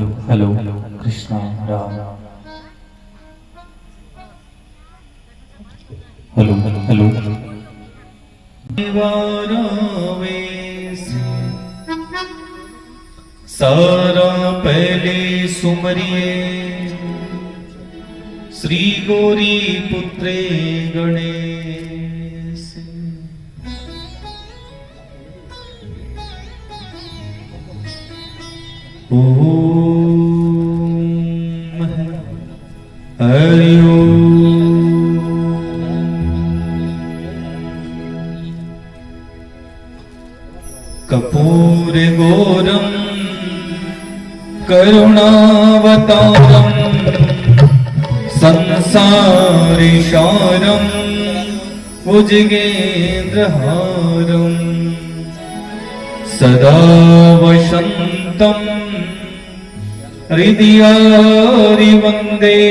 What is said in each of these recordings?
Hello Krishna Ram hello सारा पहले सुमरिए श्री गौरी पुत्रे गणेश। ओम हरि ओम। कर्पूर गौरम करुणावतारम संसारिसारम भुजगेन्द्रहारम सदा वसन्तं हृदयारि वन्दे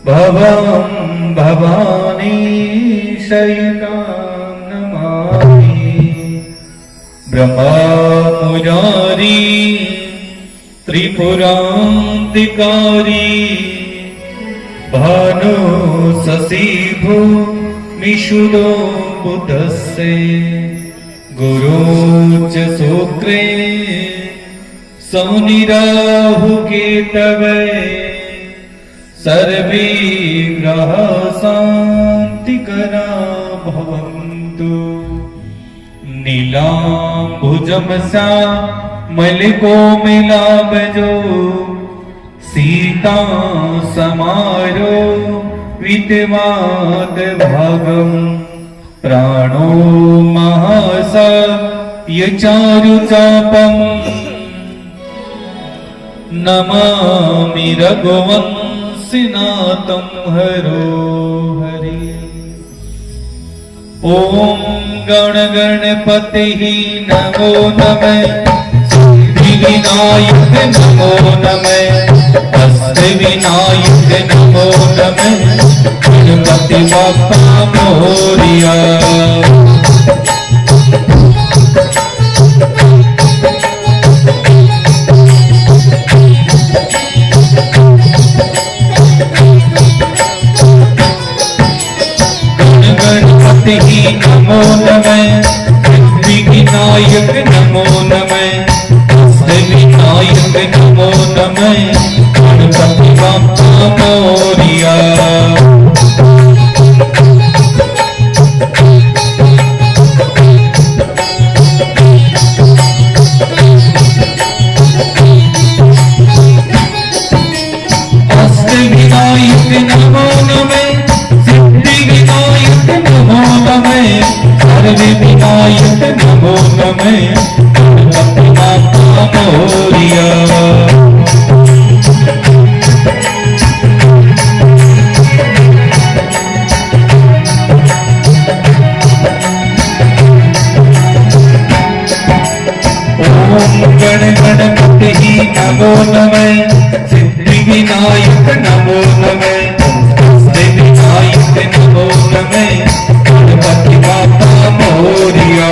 भवं भवानी शयनां नमामि। ब्रह्मा मुरारी त्रिपुरान्तिकारी भानु शशिभो मिषुदो बुधस्य गुरु च शुक्रे शनिराहु केतवे सर्वे ग्रह शान्तिकरा भवन्तु। नीलाम्बुजं श्यामलको मिलाबजो सीता समारो विद्वाद भागम प्राणो महासा यचारुचापम नमामि रघुवंशिनाथं हरो हरि। ओम गण गणपतिः नमो नमः सिद्धिविनायक नमो नमः अष्टविनायक नमो नमः गणपति बाप्पा मोरिया। नमो नमः सिद्धिविनायक नमो नमः अष्टविनायक नमो नमः गणपति बाप्पा मोरिया। अष्टविनायक नमो नमः सिद्धिविनायक नमो नमः सर्वविनायक नमो नमः गणपति बाप्पा मोरिया। ओम गण गणपतिः नमो नमः सिद्धिविनायक नमो नमः अष्टविनायक नमो नमः गणपति बाप्पा मोरिया।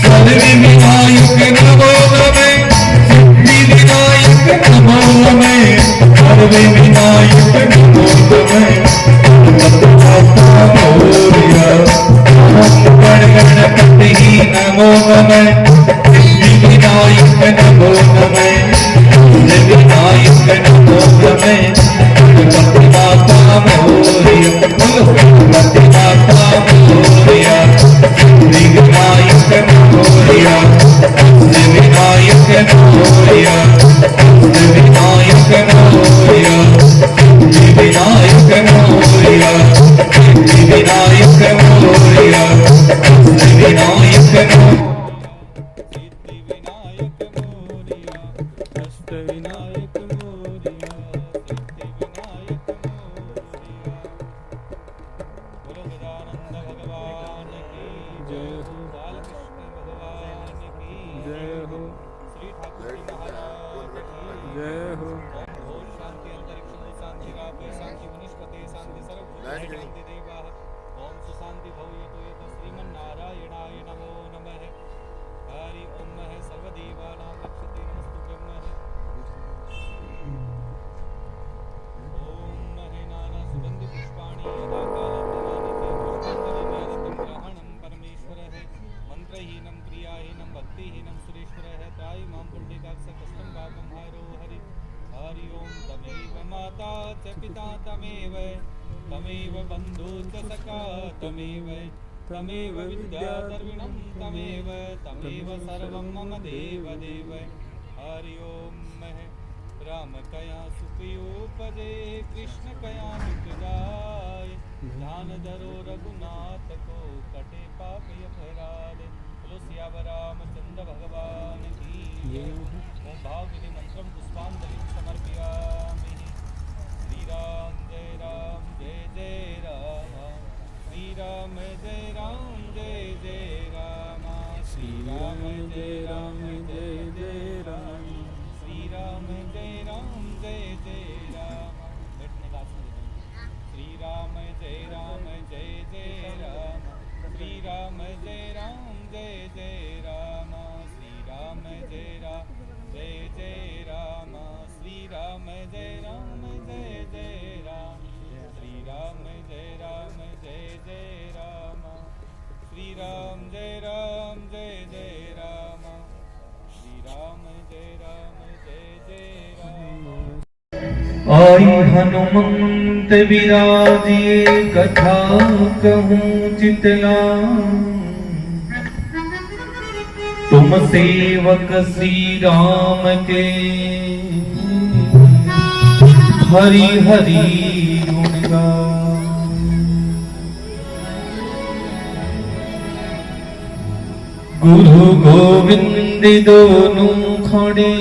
सर्वविनायक नमो नमः सिद्धिविनायक नमो नमः सर्वविनायक नमो नमः गणपति बाप्पा मोरिया। गण गणपतिः नमो नमः सिद्धिविनायक नमो नमः अष्टविनायक नमो नमः गणपति बाप्पा मोरिया। गणपति बाप्पा मोरिया सिद्धिविनायक मोरिया अष्टविनायक मोरिया अष्टविनायक मोरिया सिद्धिविनायक मोरिया सिद्धिविनायक विनायक मोरया विनायक तमेव बन्धु च सखा तमेव तमेव विद्याधर्विणं तमेव तमेव सर्वं मम देव देव हरि ओम राम कया सुखयोपजे कृष्ण कया दुख जाय ध्यान धरो रघुनाथ को कटे पाप अपराध बोलो सियावर रामचंद्र भगवान की जय। ओम भागवती मंत्रम पुष्पांजलि समर्पयामि। श्री राम जय जय राम श्री राम जय जय राम श्री राम जय जय राम श्री राम जय जय राम। बैठने का आसन दे दो। श्री राम जय जय राम श्री राम जय जय राम श्री राम जय जय राम श्री राम जय जय राम श्री राम जय जय राम श्री राम जय जय राम श्री राम जय जय राम। आई हनुमंत विराजिए कथा कहूँ चितला तुम सेवक श्री राम के हरि हरि गुण गाओ। गुरु गोविंद दोनों खड़े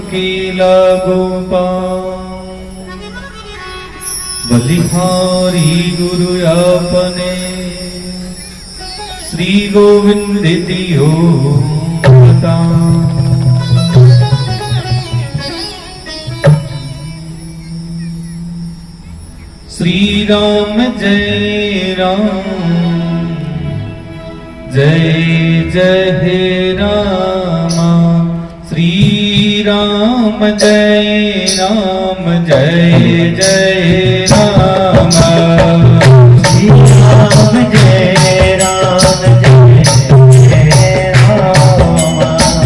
केला गोपाल बलिहारी गुरु आपने श्री गोविंद दियो बता। श्री राम जय जय रामा श्री राम जय जय रामा श्री राम जय रामा श्री राम जय जय रामा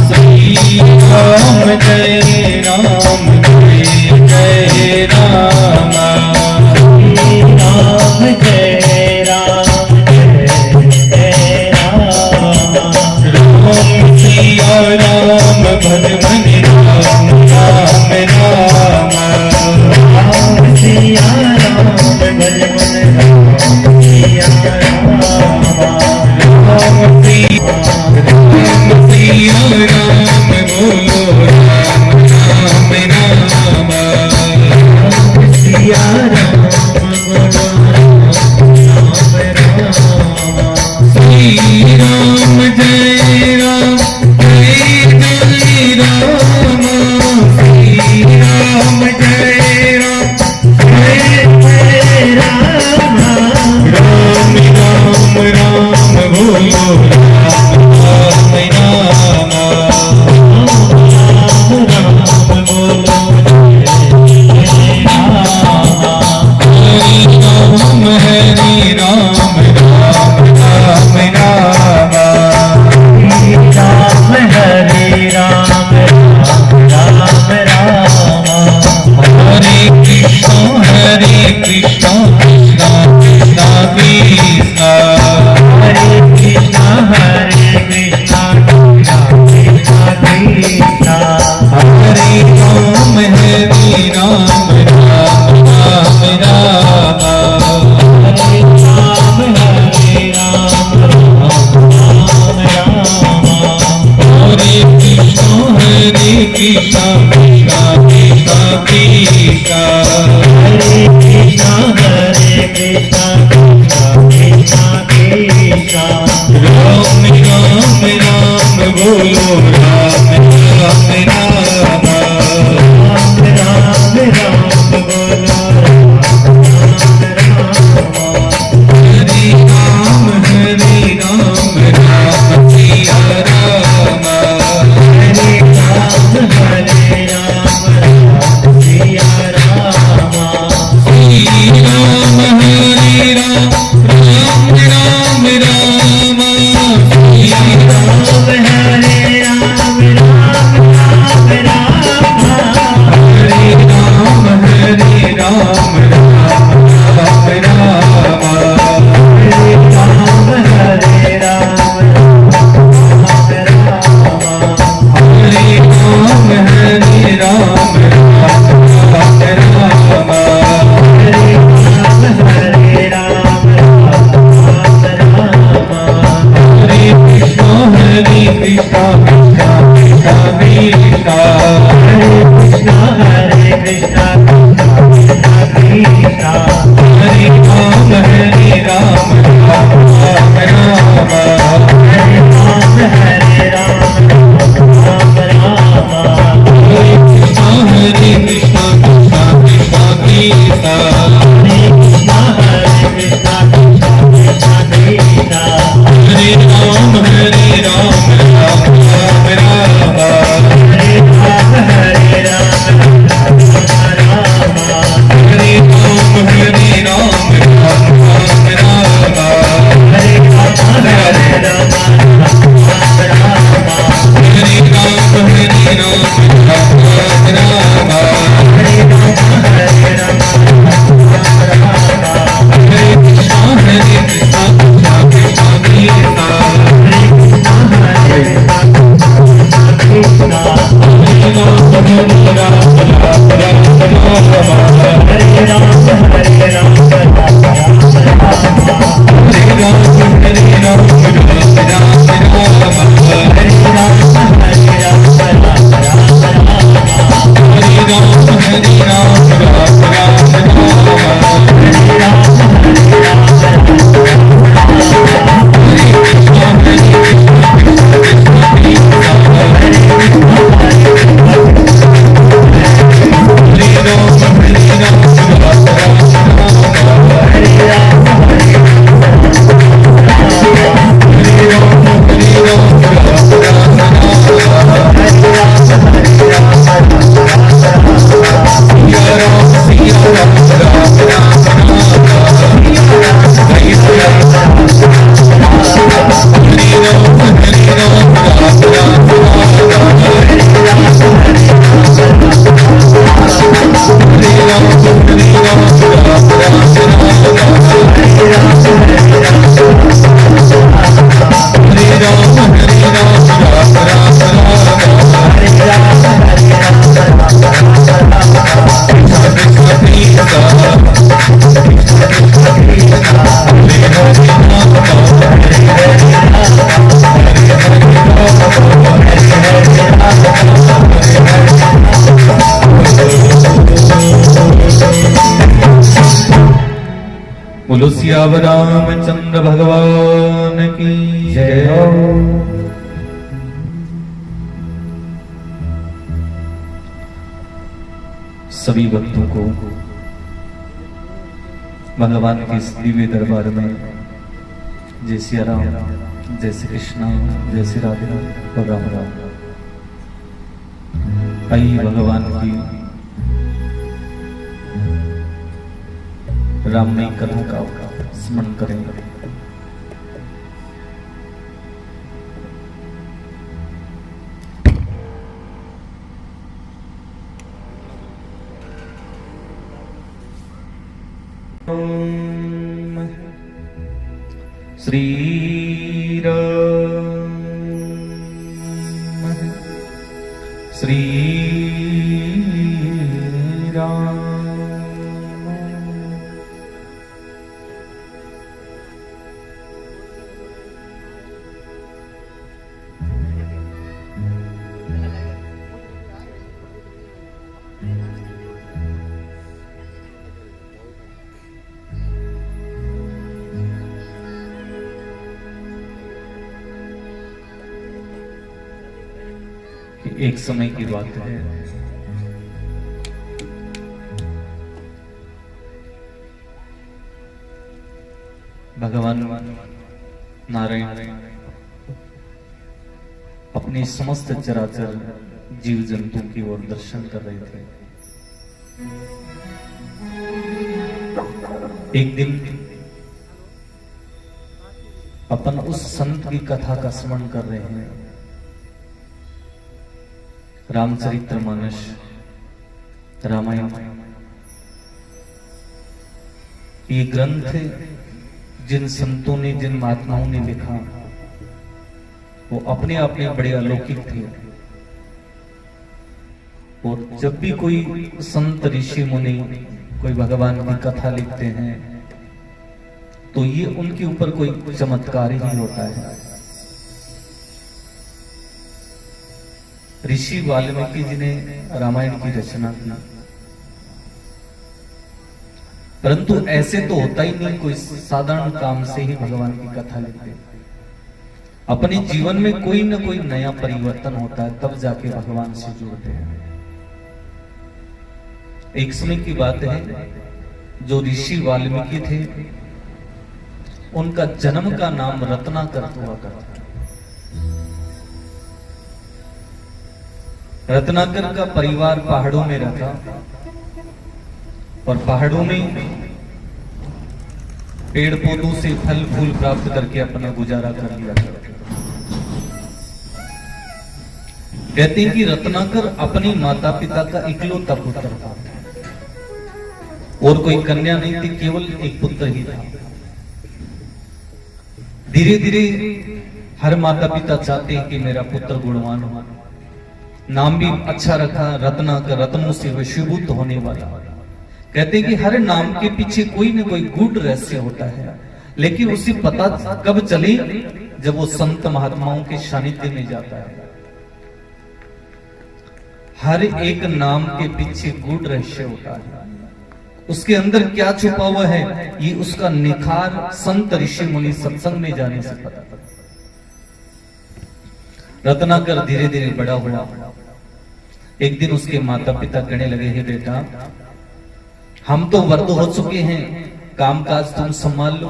श्री राम जय राम भज मन राम राम राम श्री बोलो सियावर रामचंद्र भगवान की जय हो। सभी भक्तों को भगवान के इस दिव्य दरबार में जय सिया राम, जय श्री कृष्णा, जय श्री राधे और राम राम। आइए भगवान की राममयी कथा का स्मरण करेंगे। श्री राम श्री राम एक समय की बात है, भगवान नारायण अपनी समस्त चराचर जीव जंतु की ओर दर्शन कर रहे थे। एक दिन अपन उस संत की कथा का स्मरण कर रहे हैं, रामचरितमानस, रामायण। ये ग्रंथ जिन संतों ने, जिन महात्माओं ने लिखा, वो अपने आप में बड़े अलौकिक थे। और जब भी कोई संत, ऋषि, मुनि कोई भगवान की कथा लिखते हैं तो ये उनके ऊपर कोई चमत्कार ही होता है। ऋषि वाल्मीकि जी ने रामायण की रचना की, परंतु ऐसे तो होता ही नहीं, कोई साधारण काम से ही भगवान की कथा लिखते। अपने जीवन में कोई ना कोई नया परिवर्तन होता है, तब जाके भगवान से जुड़ते हैं। एक समय की बात है, जो ऋषि वाल्मीकि थे, उनका जन्म का नाम रत्नाकर हुआ करता। रत्नाकर का परिवार पहाड़ों में रहता और पहाड़ों में पेड़ पौधों से फल फूल प्राप्त करके अपना गुजारा कर लिया करते। कहते हैं कि रत्नाकर अपनी माता पिता का इकलौता पुत्र था और कोई कन्या नहीं थी, केवल एक पुत्र ही था। धीरे धीरे हर माता पिता चाहते हैं कि मेरा पुत्र गुणवान हो। नाम भी अच्छा रखा, रत्नाकर, रत्नों से वशीभूत होने वाला। कहते हैं कि हर नाम के पीछे कोई न कोई गूढ़ रहस्य होता है, लेकिन उसे पता कब चले जब वो संत महात्माओं के सानिध्य में जाता है। हर एक नाम के पीछे गूढ़ रहस्य होता है, उसके अंदर क्या छुपा हुआ है, ये उसका निखार संत, ऋषि, मुनि, सत्संग में जाने से पता। रत्नाकर धीरे धीरे बड़ा हुआ। एक दिन उसके माता पिता कहने लगे, हे बेटा, हम तो वृद्ध हो चुके हैं, कामकाज तुम संभाल लो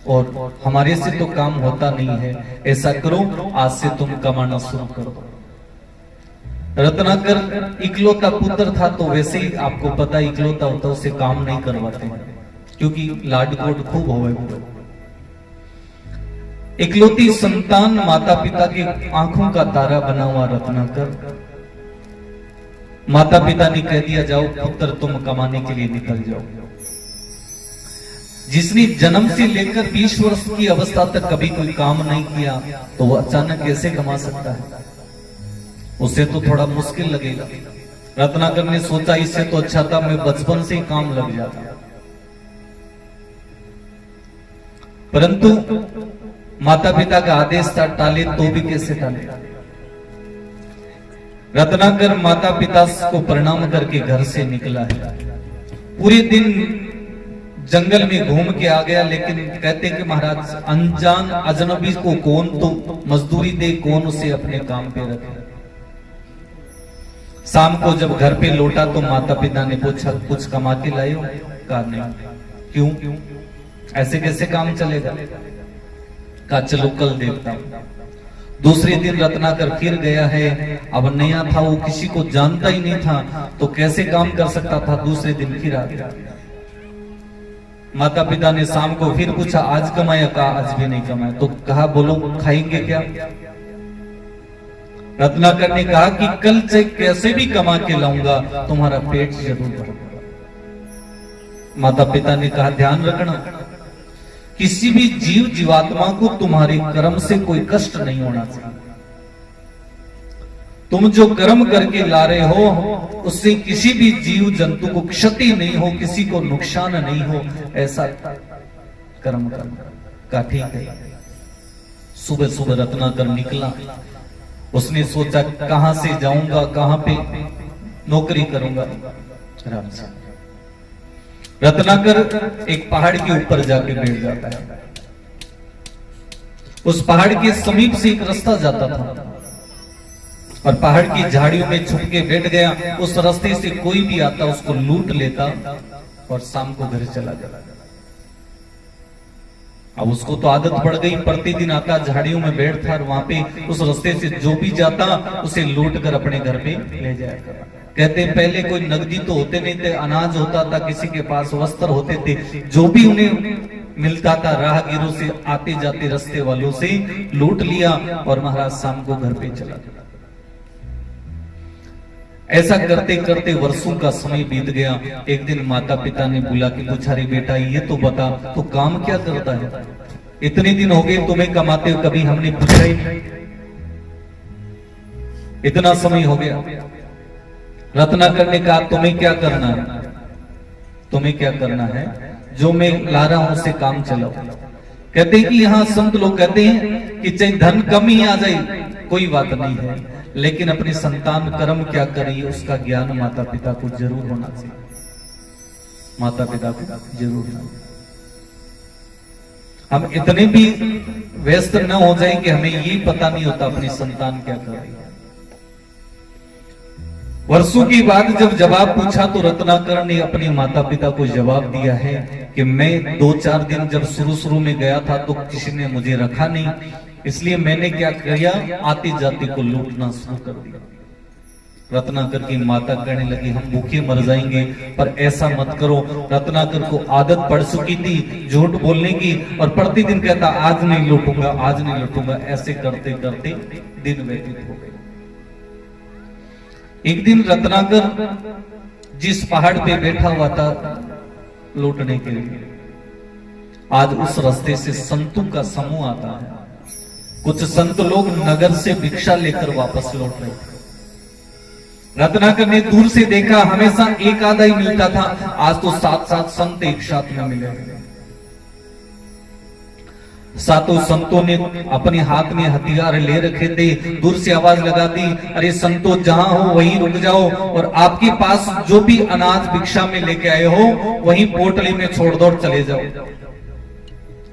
और हमारे से तो काम होता नहीं है। ऐसा करो, आज से तुम कमाना शुरू करो। रत्नाकर इकलौता पुत्र था, तो वैसे ही आपको पता, इकलौता होता उसे काम नहीं करवाते, क्योंकि लाडकोट खूब होवे। इकलौती संतान, माता पिता की आंखों का तारा बना हुआ रत्नाकर। माता पिता ने कह दिया, जाओ पुत्र, तुम कमाने के लिए निकल जाओ। जिसने जन्म से लेकर 20 वर्ष की अवस्था तक कभी कोई काम नहीं किया, तो वो अचानक कैसे कमा सकता है? उसे तो थोड़ा मुश्किल लगेगा। रत्नाकर ने सोचा, इससे तो अच्छा था मैं बचपन से ही काम लग जाता। परंतु माता पिता का आदेश था, टाले तो भी कैसे टाले। रत्नाकर माता पिता को प्रणाम करके घर से निकला है। पूरे दिन जंगल में घूम के आ गया, लेकिन कहते कि महाराज, अनजान अजनबी को कौन तो मजदूरी दे, कौन उसे अपने काम पे रखे। शाम को जब घर पे लौटा तो माता पिता ने पूछा, कुछ कमा के लाए हो? कहा नहीं। क्यों? ऐसे कैसे काम चलेगा? कहा चलो कल देखता हूं। दूसरे दिन रत्नाकर फिर गया है। अब नया था, वो किसी को जानता ही नहीं था, तो कैसे काम कर सकता था। दूसरे दिन फिर आ गया। माता पिता ने शाम को फिर पूछा, आज कमाया? कहा आज भी नहीं कमाया। तो कहा बोलो खाएंगे क्या? रत्नाकर ने कहा कि कल से कैसे भी कमा के लाऊंगा, तुम्हारा पेट जरूर भरूंगा। माता पिता ने कहा ध्यान रखना, किसी भी जीव जीवात्मा को तुम्हारे कर्म से कोई कष्ट नहीं होना चाहिए। तुम जो कर्म करके ला रहे हो, उससे किसी भी जीव जंतु को क्षति नहीं हो, किसी को नुकसान नहीं हो, ऐसा कर्म करना। का ठीक है। सुबह सुबह रत्नाकर निकला। उसने सोचा कहां से जाऊंगा, कहां पे नौकरी करूंगा। राम से रत्नाकर एक पहाड़ के ऊपर जाके बैठ जाता है। उस पहाड़ के समीप से एक रास्ता जाता था। और पहाड़ की झाड़ियों में छुप के बैठ गया। उस रास्ते से कोई भी आता उसको लूट लेता और शाम को घर चला जाता। अब उसको तो आदत पड़ गई, प्रतिदिन आता, झाड़ियों में बैठता और वहां पे उस रास्ते से जो भी जाता उसे लूट कर अपने घर पे ले जाया। कहते हैं पहले कोई नकदी तो होते नहीं थे, अनाज होता था, किसी के पास वस्त्र होते थे, जो भी उन्हें मिलता था राहगीरों से, आते जाते रास्ते वालों से लूट लिया और महाराज शाम को घर पे चला गया। ऐसा करते करते वर्षों का समय बीत गया। एक दिन माता पिता ने बुला के पूछा, रे बेटा ये तो बता, तो काम क्या करता है? इतने दिन हो गए तुम्हें कमाते हुए, कभी हमने पूछा ही नहीं। इतना समय हो गया। रत्नाकर ने कहा तुम्हें क्या करना है? तुम्हें क्या करना है? जो मैं ला रहा हूं उसे काम चलाओ। कहते हैं कि यहाँ संत लोग कहते हैं कि चाहे धन कम ही आ जाए कोई बात नहीं है, लेकिन अपनी संतान कर्म क्या करें उसका ज्ञान माता पिता को जरूर होना चाहिए। माता पिता को जरूर होना। हम इतने भी व्यस्त न हो जाए कि हमें ये पता नहीं होता अपनी संतान क्या कर रही है। वर्षों की बाद जब जवाब पूछा तो रत्नाकर ने अपने माता पिता को जवाब दिया है कि मैं 2-4 दिन जब शुरू में गया था तो किसी ने मुझे रखा नहीं, इसलिए मैंने क्या किया, आते जाते को लूटना शुरू कर दिया। रत्नाकर की माता कहने लगी हम भूखे मर जाएंगे, पर ऐसा मत करो। रत्नाकर को आदत पड़ चुकी थी झूठ बोलने की, और प्रतिदिन कहता आज नहीं लूटूंगा, आज नहीं लूटूंगा। ऐसे करते करते दिन व्यतीत हो गए। एक दिन रत्नाकर जिस पहाड़ पे बैठा हुआ था लूटने के लिए, आज उस रास्ते से संतों का समूह आता है। कुछ संत लोग नगर से भिक्षा लेकर वापस लौट रहे थे। रत्नाकर ने दूर से देखा, हमेशा एक आधा ही मिलता था, आज तो 7-7 संत एक साथ में मिले। सातों संतों ने अपने हाथ में हथियार ले रखे थे। दूर से आवाज लगा दी, अरे संतों जहां हो वहीं रुक जाओ, और आपके पास जो भी अनाज भिक्षा में लेके आए हो वहीं पोटली में छोड़ दो और चले जाओ।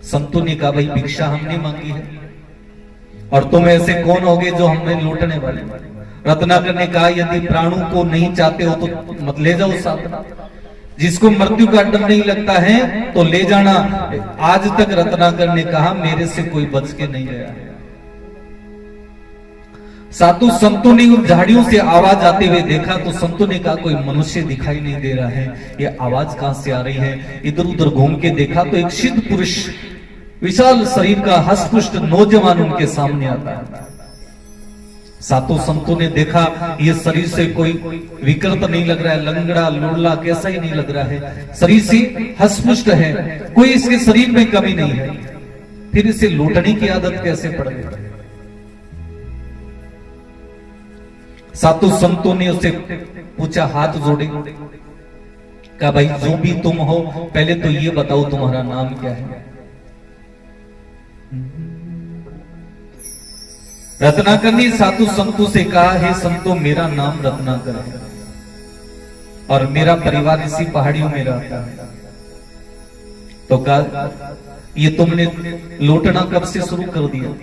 संतों ने कहा भाई भिक्षा हमने मांगी है और तुम ऐसे कौन होगे जो हमें लूटने वाले? रत्नाकर ने कहा यदि प्राणों को नहीं चाहते हो तो मत ले जाओ साथ। जिसको मृत्यु का डर नहीं लगता है तो ले जाना। आज तक रत्नाकर ने कहा मेरे से कोई बच के नहीं गया। सातों संतों ने उन झाड़ियों से आवाज आते हुए देखा तो संतों ने कहा कोई मनुष्य दिखाई नहीं दे रहा है, ये आवाज कहां से आ रही है? इधर उधर घूम के देखा तो एक सिद्ध पुरुष, विशाल शरीर का हष्टपुष्ट नौजवान उनके सामने आता है। सातों संतों ने देखा ये शरीर से कोई विकृत नहीं लग रहा है, लंगड़ा लुड़ला कैसा ही नहीं लग रहा है, शरीर से हष्टपुष्ट है, कोई इसके शरीर में कमी नहीं है, फिर इसे लूटने की आदत कैसे पड़ गई? सातों संतों ने उसे पूछा, हाथ जोड़े, कहा भाई जो भी तुम हो पहले तो ये बताओ तुम्हारा नाम क्या है? रत्नाकर ने साधु संतों से कहा, हे संतों मेरा नाम रत्नाकर है और मेरा परिवार इसी पहाड़ियों में रहता है। तो कहा ये तुमने लूटना कब से शुरू कर दिया?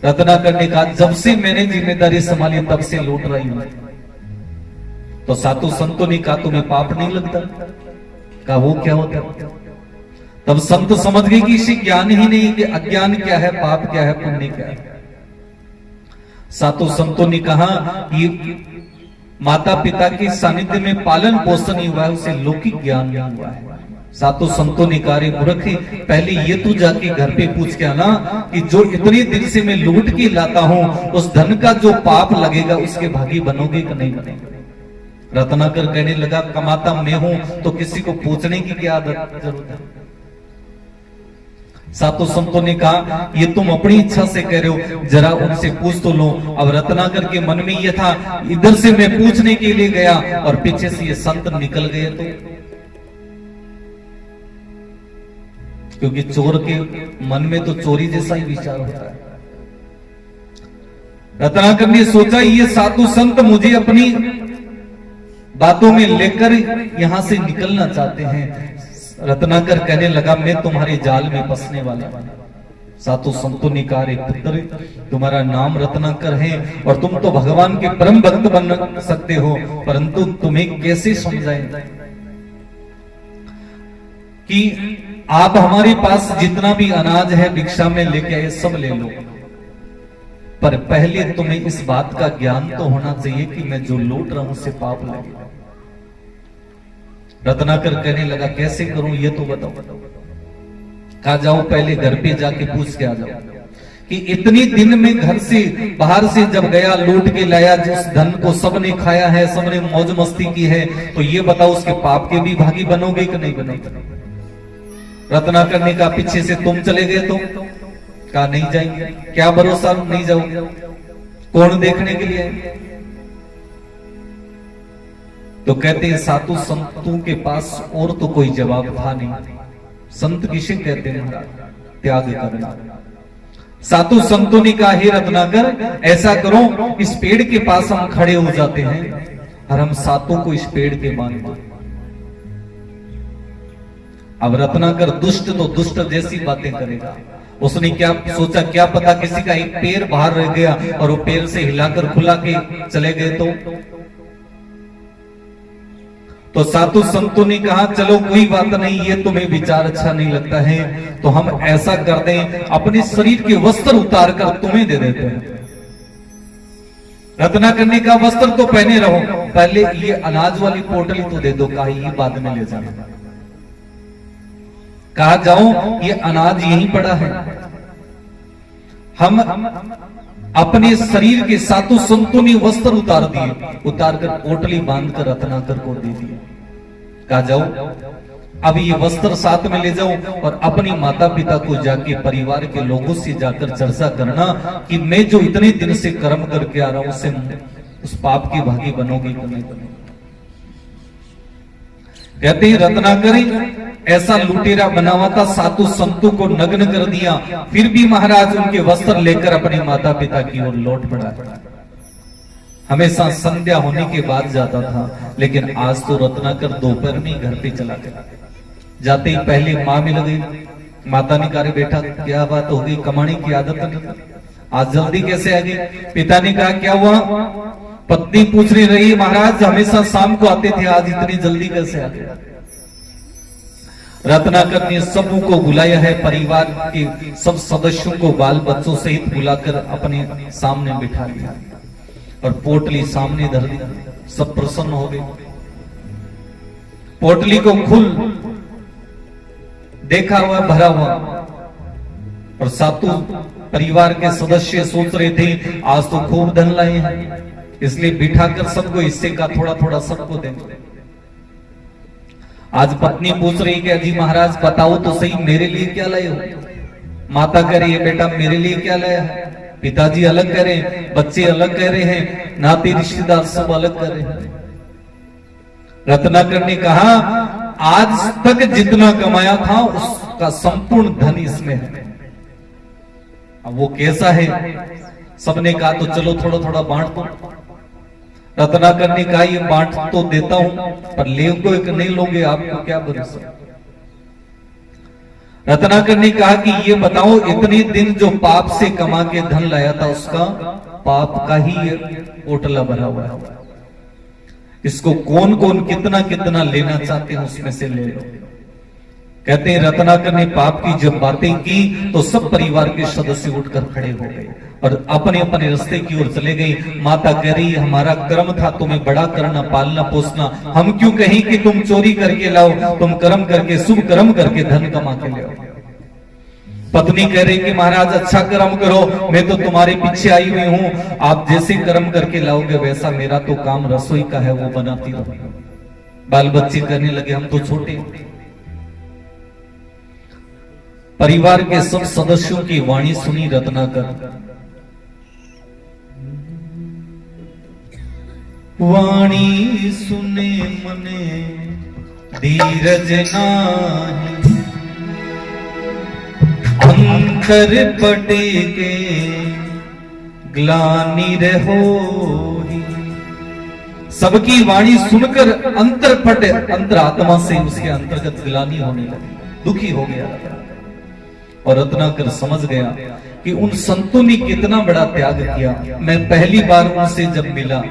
रत्नाकर ने कहा जब से मैंने जिम्मेदारी संभाली तब से लूट रही हूं। तो साधु संतों ने कहा तुम्हें पाप नहीं लगता? कहा वो क्या होता? तब संत समझ गए कि इसे ज्ञान ही नहीं कि अज्ञान क्या है, पाप क्या है, पुण्य क्या है। सातों संतों ने कहा ये माता पिता के सानिध्य में पालन पोषण नहीं हुआ है, उसे लौकिक ज्ञान नहीं हुआ है। सातों संतों ने कहा मूर्ख, पहले ये तू जाके घर पे पूछ के आना कि जो इतने दिन से मैं लूट के लाता हूं उस धन का जो पाप लगेगा उसके भागी बनोगे कि नहीं बनेगा? रत्नाकर कहने लगा कमाता मैं हूं तो किसी को पूछने की क्या जरूरत है? सातों संतों ने कहा ये तुम अपनी इच्छा से कह रहे हो, जरा उनसे पूछ तो लो। अब रत्नाकर के मन में ये था, इधर से मैं पूछने के लिए गया और पीछे से ये संत निकल गए तो, क्योंकि चोर के मन में तो चोरी जैसा ही विचार होता है। रत्नाकर ने सोचा ये साधु संत मुझे अपनी बातों में लेकर यहां से निकलना चाहते हैं। रत्नाकर कहने लगा मैं तुम्हारे जाल में फंसने वाला हूं। सातों संतों ने कहा, पुत्र तुम्हारा नाम रत्नाकर है और तुम तो भगवान के परम भक्त बन सकते हो, परंतु तुम्हें कैसे समझाएं कि आप हमारे पास जितना भी अनाज है भिक्षा में लेके आए सब ले लो, पर पहले तुम्हें इस बात का ज्ञान तो होना चाहिए कि मैं जो लूट रहा हूं उससे पाप लगेगा। रत्नाकर कहने लगा, कैसे करूं ये तो बताओ। कहा, जाओ पहले घर पे जाके पूछ के आ जाओ कि इतनी दिन में घर से बाहर से जब गया लूट के लाया, जिस धन को सबने खाया है, सबने मौज मस्ती की है, तो ये बताओ उसके पाप के भी भागी बनोगे कि नहीं बनोगे। रत्नाकर ने कहा, पीछे से तुम चले गए तो? कहा, नहीं जाएंगे। क्या भरोसा नहीं जाओगे, कौन देखने के लिए आए? तो कहते हैं साधु संतों के पास और तो कोई जवाब था नहीं। संत किसे कहते हैं? त्याग करना। साधु संतों ने कहा, हे रत्नाकर ऐसा करो, इस पेड़ के पास हम खड़े हो जाते हैं और हम सातों को इस पेड़ के बांध दो। अब रत्नाकर दुष्ट तो दुष्ट जैसी बातें करेगा। उसने क्या सोचा, क्या पता किसी का एक पैर बाहर रह गया और वो पैर से हिलाकर खुला के चले गए तो साधु संतों ने कहा, चलो कोई बात नहीं, ये तुम्हें विचार अच्छा नहीं लगता है तो हम ऐसा कर दें, अपने शरीर के वस्त्र उतार कर तुम्हें दे देते हैं। रत्नाकर ने कहा, वस्त्र तो पहने रहो, पहले ये अनाज वाली पोटली तो दे दो। कहा, ये बाद में ले जाना। कहा, जाओ ये अनाज यहीं पड़ा है। हम अपने शरीर के सातों संतों ने वस्त्र उतार दिए, उतार कर पोटली बांधकर रत्नाकर को दे दिए। कहा, जाओ अब ये वस्त्र साथ में ले जाओ और अपनी माता पिता को जाके परिवार के लोगों से जाकर चर्चा करना कि मैं जो इतने दिन से कर्म करके आ रहा हूं उससे उस पाप की भागी बनोगी कि नहीं बनोगी। कहते हैं रत्नाकर ऐसा लुटेरा बना हुआ था, साधु संतों को नग्न कर दिया, फिर भी महाराज उनके वस्त्र लेकर अपने माता पिता की ओर लौट पड़ा। हमेशा संध्या होने के बाद जाता था, लेकिन आज तो रत्नाकर दोपहर में घर पे चला गया। जाते ही पहले माँ मिल गई। माता ने कहा, बेटा क्या बात हो गई, कमाने की आदत नहीं, आज जल्दी कैसे आ गई? पिता ने कहा, क्या हुआ? पत्नी पूछ रही, महाराज हमेशा शाम को आते थे, आज इतनी जल्दी कैसे आ गए? रत्नाकर ने सबको बुलाया है, परिवार के सब सदस्यों को बाल बच्चों सहित बुलाकर अपने सामने बिठा लिया और पोटली सामने धर दी। सब प्रसन्न हो गए। पोटली को खुल देखा हुआ भरा हुआ और सातों परिवार के सदस्य सोच रहे थे आज तो खूब धन लाए हैं, इसलिए बिठाकर सबको हिस्से का थोड़ा थोड़ा सबको देंगे। आज पत्नी पूछ रही कि अजी महाराज बताओ तो सही, मेरे लिए क्या लाए हो? माता कह रही है, बेटा मेरे लिए क्या लाया है? पिताजी अलग कह रहे हैं, बच्चे अलग कह रहे हैं, नाते रिश्तेदार सब अलग कर रहे हैं। रत्नाकर ने कहा, आज तक जितना कमाया था उसका संपूर्ण धन इसमें है। अब वो कैसा है? सबने कहा तो चलो थोड़ा थोड़ा बांट दो। रत्नाकर ने कहा, ये बांट तो देता हूं पर लोगे कि नहीं लोगे आपको क्या भरोसा। रत्नाकर ने कहा कि ये बताओ इतने दिन जो पाप से कमा के धन लाया था उसका पाप का ही ये पोटला भरा हुआ है, इसको कौन कौन कितना कितना लेना चाहते हैं उसमें से ले लो। कहते हैं रत्नाकर ने पाप की जब बातें की तो सब परिवार के सदस्य उठकर खड़े हो गए और अपने अपने रास्ते की ओर चले गए। माता कह रही, हमारा कर्म था तुम्हें बड़ा करना, पालना पोसना, हम क्यों कहें कि तुम चोरी करके लाओ, तुम कर्म करके शुभ कर्म करके धन कमा के ले आओ। पत्नी कह रही कि महाराज अच्छा कर्म करो, मैं तो तुम्हारे पीछे आई हुई हूं, आप जैसे कर्म करके लाओगे वैसा मेरा तो काम रसोई का है, वो बनाती रहो। बाल बच्चे कहने लगे हम तो छोटे। परिवार के सब सदस्यों की वाणी सुनी रत्नाकर। वाणी सुने मने धीरज नाही, अंतर पटे के ग्लानि रहो। सबकी वाणी सुनकर अंतर पटे, अंतर आत्मा से उसके अंतर्गत ग्लानि होने लगी, दुखी हो गया। और रत्नाकर समझ गया कि उन संतों ने कितना बड़ा त्याग किया। मैं पहली बार उनसे जब मिला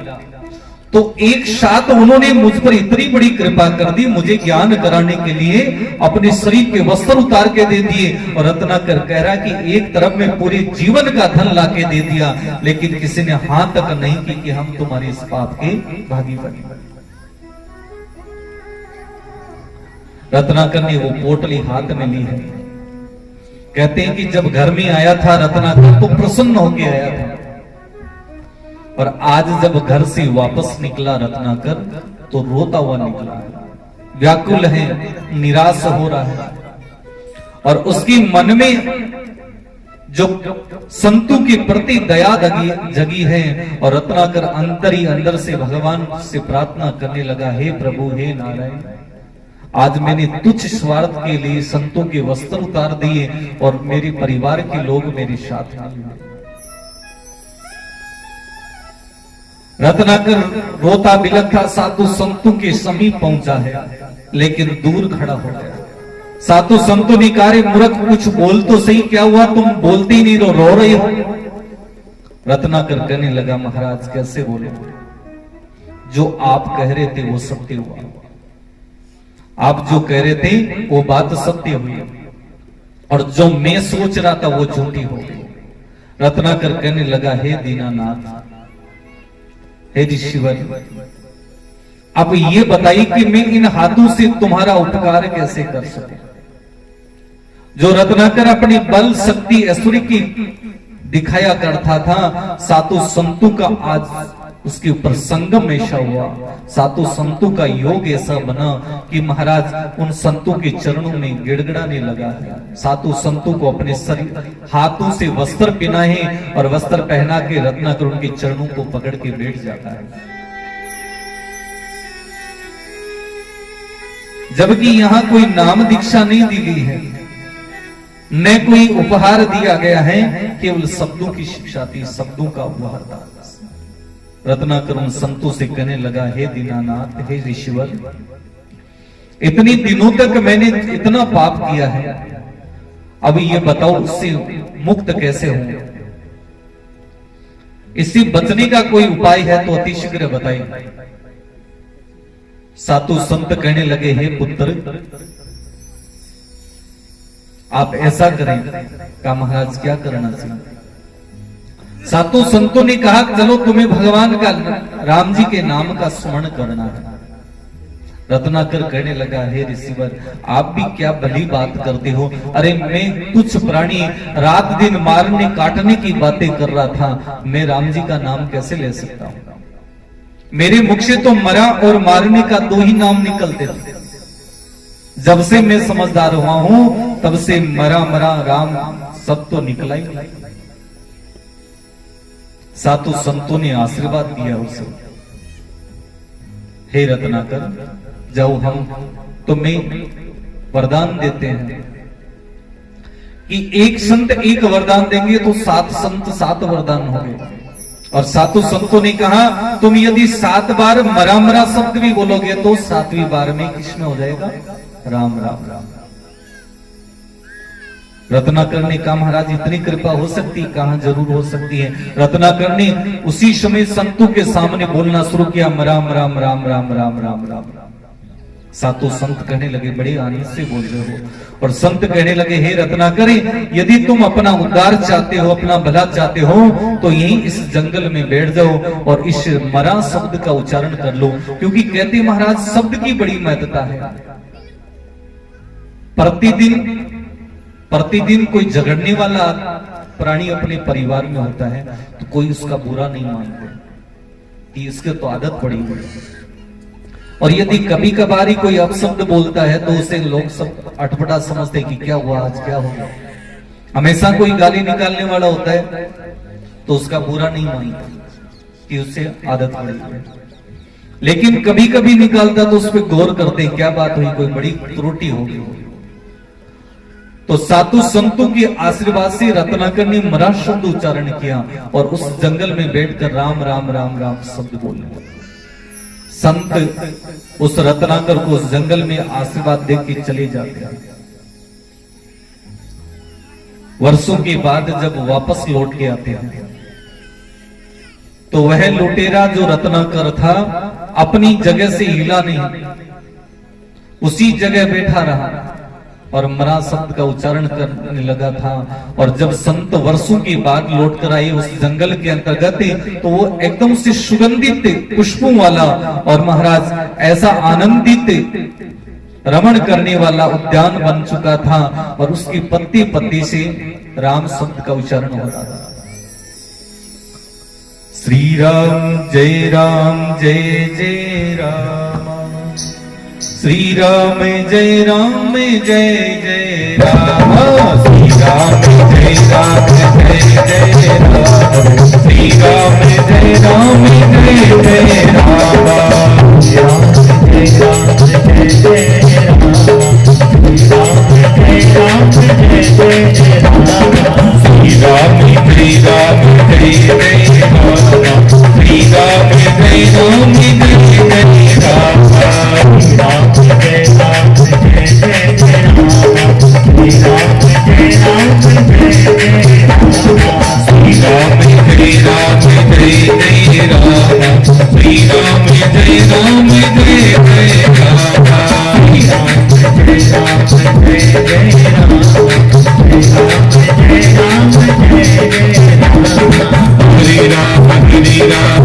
तो एक साथ उन्होंने मुझ पर इतनी बड़ी कृपा कर दी, मुझे ज्ञान कराने के लिए अपने शरीर के वस्त्र उतार के दे दिए। और रत्नाकर कह रहा कि एक तरफ में पूरे जीवन का धन लाके दे दिया, लेकिन किसी ने हाथ तक नहीं की कि हम तुम्हारे इस पाप के भागी बने। रत्नाकर ने वो पोटली हाथ में ली है। कहते हैं कि जब घर में आया था रत्नाकर तो प्रसन्न होके आया था, और आज जब घर से वापस निकला रत्नाकर तो रोता हुआ निकला, व्याकुल है, निराश हो रहा है। और उसके मन में जो संतों के प्रति दया जगी है, और रत्नाकर अंदर ही अंदर से भगवान से प्रार्थना करने लगा, हे प्रभु, हे नारायण, आज मैंने तुच्छ स्वार्थ के लिए संतों के वस्त्र उतार दिए और मेरे परिवार के लोग मेरे साथ नहीं हुए। रत्नाकर रोता बिलखता साधु संतों के समीप पहुंचा है, लेकिन दूर खड़ा हो गया। साधु संतों ने कहा, मूर्ख, कुछ बोल तो सही, क्या हुआ, तुम बोलते ही नहीं, रो रहे हो। रत्नाकर कहने लगा, महाराज कैसे बोले, जो आप कह रहे थे वो सत्य हुआ, आप जो कह रहे थे वो बात सत्य हुई, और जो मैं सोच रहा था वो झूठी हो गई। रत्नाकर कहने लगा, हे दीनानाथ, हे ऋषिवर, अब ये बताइए कि मैं इन हाथों से तुम्हारा उपकार कैसे कर सकूं। जो रत्नाकर अपनी बल शक्ति ऐश्वर्य की दिखाया करता था, सातों संतों का आज उसके ऊपर संगम ऐसा हुआ, सातों संतों का योग ऐसा बना कि महाराज उन संतों के चरणों में गिड़गिड़ाने लगा है। सातों संतों को अपने शरीर हाथों से वस्त्र पहनाए और वस्त्र पहना के रत्नाकर उनके चरणों को पकड़ के बैठ जाता है। जबकि यहां कोई नाम दीक्षा नहीं दी गई है, न कोई उपहार दिया गया है, केवल शब्दों की शिक्षा थी, शब्दों का उपहार था। रत्नाकर उन संतों से कहने लगा, हे दीनानाथ, हे ऋषिवर, इतनी दिनों तक मैंने इतना पाप किया है, अब ये बताओ उससे मुक्त कैसे हो, इससे बचने का कोई उपाय है तो अति शीघ्र बताइए। सातु संत कहने लगे, हे पुत्र, आप ऐसा करें। कहा, महाराज क्या करना चाहिए। सातों संतों ने कहा, चलो तुम्हें भगवान का, राम जी के नाम का स्मरण करना है। रत्नाकर कहने लगा, हे ऋषिवर, आप भी क्या भली बात करते हो, अरे मैं तुच्छ प्राणी रात दिन मारने काटने की बातें कर रहा था, मैं राम जी का नाम कैसे ले सकता हूं। मेरे मुख से तो मरा और मारने का दो ही नाम निकलते थे। जब से मैं समझदार हुआ हूं तब से मरा मरा राम सब तो निकला ही। सातों संतों ने आशीर्वाद दिया उसे, हे रत्नाकर, जाओ हम तुम्हें वरदान देते हैं कि एक संत एक वरदान देंगे तो 7 संत 7 वरदान होंगे। और सातों संतों ने कहा, तुम यदि 7 बार मरा मरा शब्द भी बोलोगे तो 7वीं बार में किसमें हो जाएगा, राम राम राम। रत्नाकर ने कहा, महाराज इतनी कृपा हो सकती, कहां जरूर हो सकती है। रत्नाकर ने उसी समय संतों के सामने बोलना शुरू किया, राम राम राम राम राम राम राम। सातों संत कहने लगे, बड़े आनंद से बोल रहे हो। और संत कहने लगे, हे रत्नाकर, यदि तुम अपना उद्धार चाहते हो, अपना भला चाहते हो तो यहीं इस जंगल में बैठ जाओ और इस मरा शब्द का उच्चारण कर लो, क्योंकि कहते महाराज शब्द की बड़ी महत्ता है। प्रतिदिन कोई झगड़ने वाला प्राणी अपने परिवार में होता है तो कोई उसका बुरा नहीं मानता कि इसके तो आदत पड़ी हुई है। और यदि कभी कभार ही कोई अपशब्द बोलता है तो उसे लोग सब अटपटा समझते कि क्या हुआ, आज क्या हो गया। हमेशा कोई गाली निकालने वाला होता है तो उसका बुरा नहीं मानता कि उससे आदत पड़ी है, लेकिन कभी कभी निकालता तो उस पर गौर करते क्या बात हुई, कोई बड़ी त्रुटि हो गई। तो सातों संतों के आशीर्वाद से रत्नाकर ने मरा शब्द उच्चारण किया और उस जंगल में बैठकर राम राम राम राम शब्द बोले। संत उस रत्नाकर को उस जंगल में आशीर्वाद दे के चले जाते हैं। वर्षों के बाद जब वापस लौट के आते हैं तो वह लुटेरा जो रत्नाकर था अपनी जगह से हिला नहीं, उसी जगह बैठा रहा और मरा शब्द का उच्चारण करने लगा था। और जब संत वर्षों के बाद लौट कर आए उस जंगल के अंतर्गत तो वो एकदम से सुगंधित पुष्पों वाला और महाराज ऐसा आनंदित रमण करने वाला उद्यान बन चुका था और उसकी पत्ती पत्ती से राम शब्द का उच्चारण हो रहा था। श्री राम जय जय राम, श्री राम जय जय राम, श्री राम जय जय राम, श्री राम जय जय राम, जय राम जय राम जय जय राम, श्री राम जय राम जय जय राम, श्री राम जय राम जय जय राम, श्री राम जय राम जय जय राम, श्री राम जय राम जय जय राम, श्री राम जय राम जय जय राम, श्री राम जय राम जय जय राम, श्री राम जय राम जय जय राम, श्री राम जय राम जय जय राम, हरे राम राम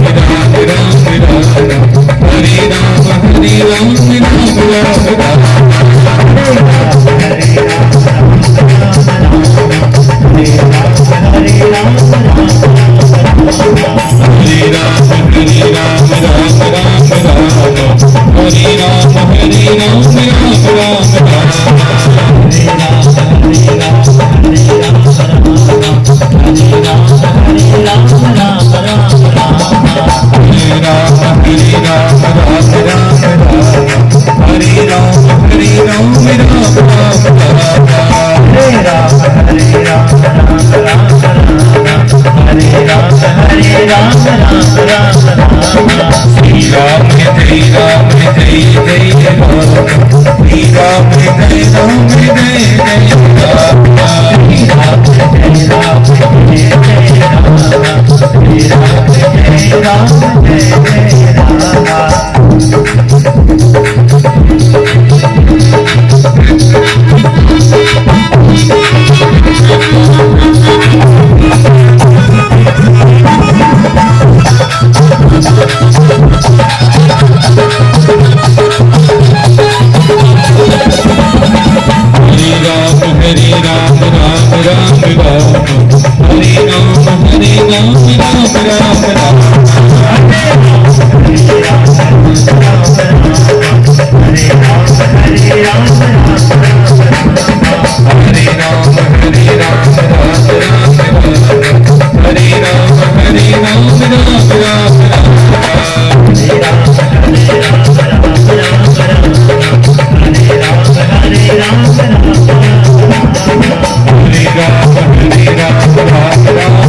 राम राम, हरे राम राम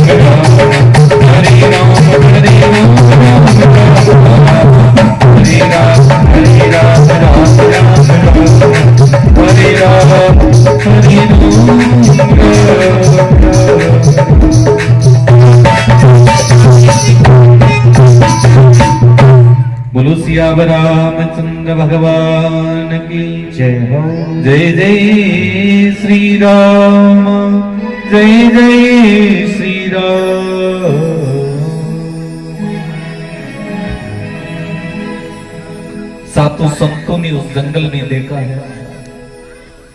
सियावर रामचंद्र भगवान की जय हो। जय जय श्री राम, जय जय श्री राम। सातों संतों ने उस जंगल में देखा है,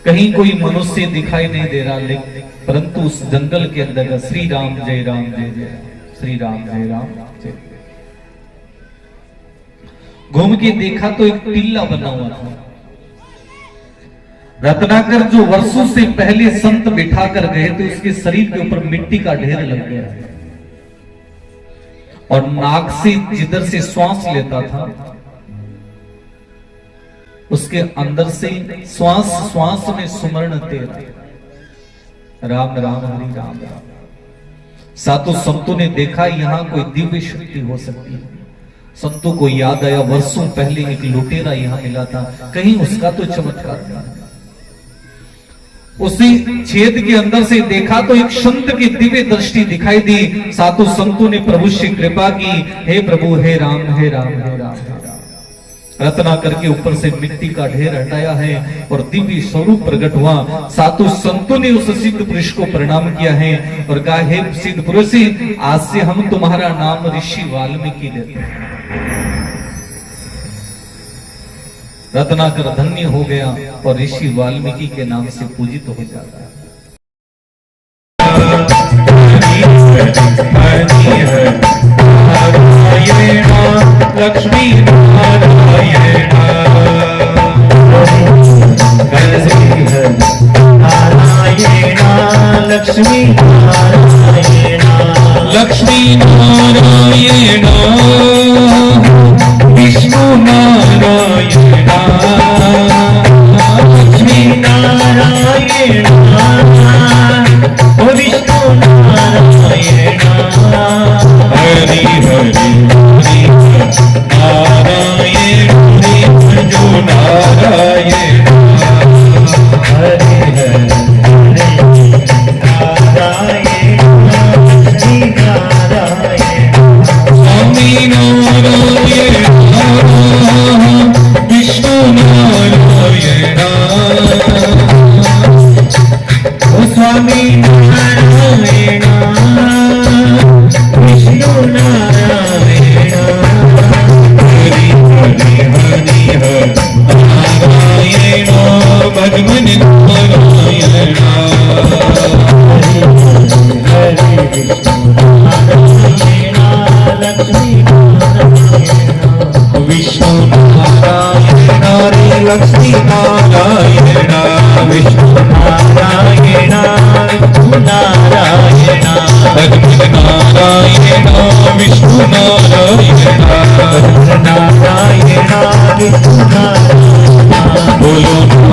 कहीं कोई मनुष्य दिखाई नहीं दे रहा, लेकिन परंतु उस जंगल के अंदर श्री राम जय राम जय जय, श्री राम जय राम जय। घूम के देखा तो एक टीला बना हुआ था। रत्नाकर जो वर्षों से पहले संत बिठा कर गए थे, उसके शरीर के ऊपर मिट्टी का ढेर लग गया और नाक से जिधर से श्वास लेता था उसके अंदर से श्वास श्वास में सुमरण तेरा राम राम हरि राम राम। सातों संतों ने देखा यहां कोई दिव्य शक्ति हो सकती है। संतों को याद आया वर्षों पहले एक लुटेरा यहां मिला था, कहीं उसका तो चमत्कार था। उसी छेद के अंदर से देखा तो एक संत की दिव्य दृष्टि दिखाई दी। साधु संतों ने प्रभु से कृपा की, हे प्रभु, हे राम, हे राम, हे राम, हे राम। रत्नाकर के ऊपर से मिट्टी का ढेर हटाया है और दिव्य स्वरूप प्रकट हुआ। साधु संतों ने उस सिद्ध पुरुष को प्रणाम किया है और कहा, हे सिद्ध पुरुष, आज से हम तुम्हारा नाम ऋषि वाल्मीकि देते हैं। रत्नाकर धन्य हो गया और ऋषि वाल्मीकि के नाम से पूजित हो जाता है। लक्ष्मी नारायण लक्ष्मी नारायण लक्ष्मी नारायण विष्णु नारायण लक्ष्मी नारायण विष्णु नारायण हरि हरि हरि नारायण हरि जो नारायण हरे हरे स्वामी नारायण विष्णु नारायण स्वामी नारायण विष्णु नारायण हरि हरि हरि नारायण भगवन नारायण हरे विष्णु नारायण लक्ष्मी नारायण विष्णु नारायण रे लक्ष्मी नारायण विष्णु नारायण नारायण भगवन नारायण विष्णु नारायण नारायण विष्णु नारायण बोलो नारायण हरि